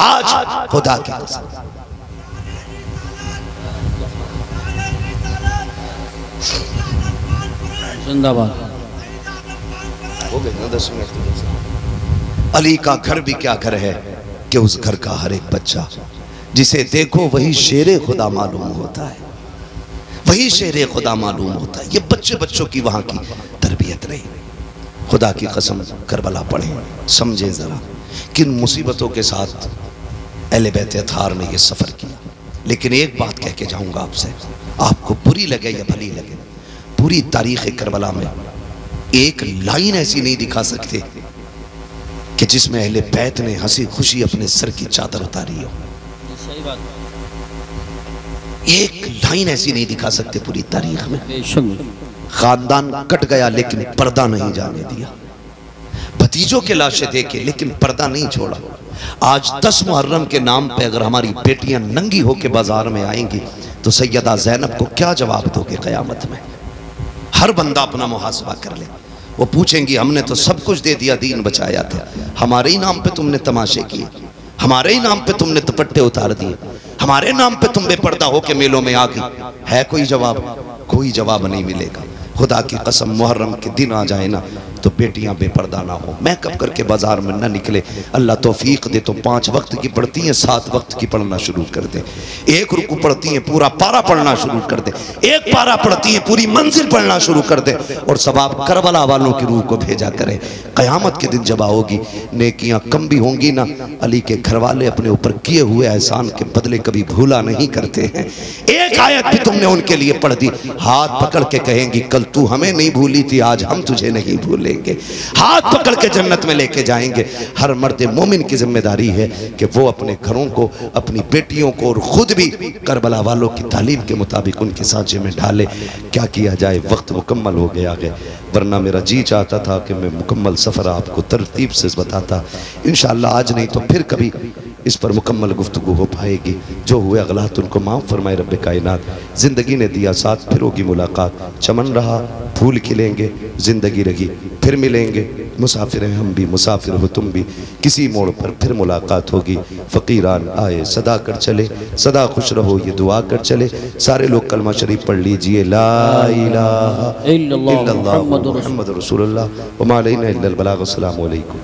आज खुदा की कसम जिंदाबाद। हो गए ना 10 मिनट। अली का घर भी क्या घर है कि उस घर का हर एक बच्चा जिसे देखो वही शेरे खुदा मालूम होता है, वही शेरे खुदा मालूम होता है। ये बच्चे बच्चों की वहां की तरबियत नहीं। खुदा की कसम करबला पढ़े, समझे जरा किन मुसीबतों के साथ अहले बैत अत्हार ने ये सफर किया। लेकिन एक बात कह के जाऊंगा आपसे, आपको बुरी लगे या भली लगे, पूरी तारीख करबला में एक लाइन ऐसी नहीं दिखा सकते कि जिसमें अहले बैत ने हंसी खुशी अपने सर की चादर उतारी हो। सही बात। एक लाइन ऐसी नहीं दिखा सकते पूरी तारीख में। खानदान कट गया लेकिन पर्दा नहीं जाने दिया, भतीजों के लाशें देखे लेकिन पर्दा नहीं छोड़ा। आज 10 मुहर्रम के नाम पे अगर हमारी बेटियां नंगी होके बाजार में आएंगी तो सैयदा ज़ैनब को क्या जवाब दोगे क़यामत में? हर बंदा अपना मुहासबा कर ले। वो पूछेंगी हमने तो सब कुछ दे दिया, दीन बचाया था, हमारे ही नाम पे तुमने तमाशे किए, हमारे ही नाम पे तुमने दुपट्टे उतार दिए, हमारे नाम पे तुम बेपर्दा होके मेलों में आ गई। है कोई जवाब? कोई जवाब नहीं मिलेगा। खुदा की कसम मुहर्रम के दिन आ जाए ना तो बेटियां बेपर्दा ना हो, मेकअप करके बाजार में ना निकले। अल्लाह तौफीक दे तो 5 वक्त की पढ़ती हैं, 7 वक्त की पढ़ना शुरू कर दे, 1 रुकू पढ़ती हैं पूरा पारा पढ़ना शुरू कर दे, 1 पारा पढ़ती हैं पूरी मंजिल पढ़ना शुरू कर दे, और सवाब करबला वालों की रूह को भेजा करे। क़यामत के दिन जब आओगी नेकियां कम भी होंगी ना, अली के घर वाले अपने ऊपर किए हुए एहसान के बदले कभी भूला नहीं करते हैं। एक आयत भी तुमने उनके लिए पढ़ दी, हाथ पकड़ के कहेंगी कल तू हमें नहीं भूली थी, आज हम तुझे नहीं भूले, हाथ पकड़ के जन्नत में लेके जाएंगे। हर मर्द मोमिन की जिम्मेदारी है कि वो अपने घरों को, अपनी बेटियों को और खुद भी करबला वालों की तालीम के मुताबिक उनके सांचे में ढाले। क्या किया जाए, वक्त मुकम्मल हो गया है, वरना मेरा जी चाहता था कि मैं मुकम्मल सफ़र आपको तरतीब से बताता। इंशाअल्लाह आज नहीं तो फिर कभी इस पर मुकम्मल गुफ्तगू हो पाएगी। जो हुए अगलात उनको माफ़ फरमाए रब्बे कायनात। ज़िंदगी ने दिया साथ, फिर होगी मुलाकात, चमन रहा फूल खिलेंगे, ज़िंदगी रही फिर मिलेंगे, मुसाफिर हैं हम भी, मुसाफिर हो तुम भी, किसी मोड़ पर फिर मुलाकात होगी। फ़कीरान आए सदा कर चले, सदा खुश रहो ये दुआ कर चले। सारे लोग कलमा शरीफ पढ़ लीजिए, ला इलाहा इल्लल्लाह मुहम्मदुर रसूलुल्लाह व मा अलैना इल्लल बलाग। अस्सलामु अलैकुम।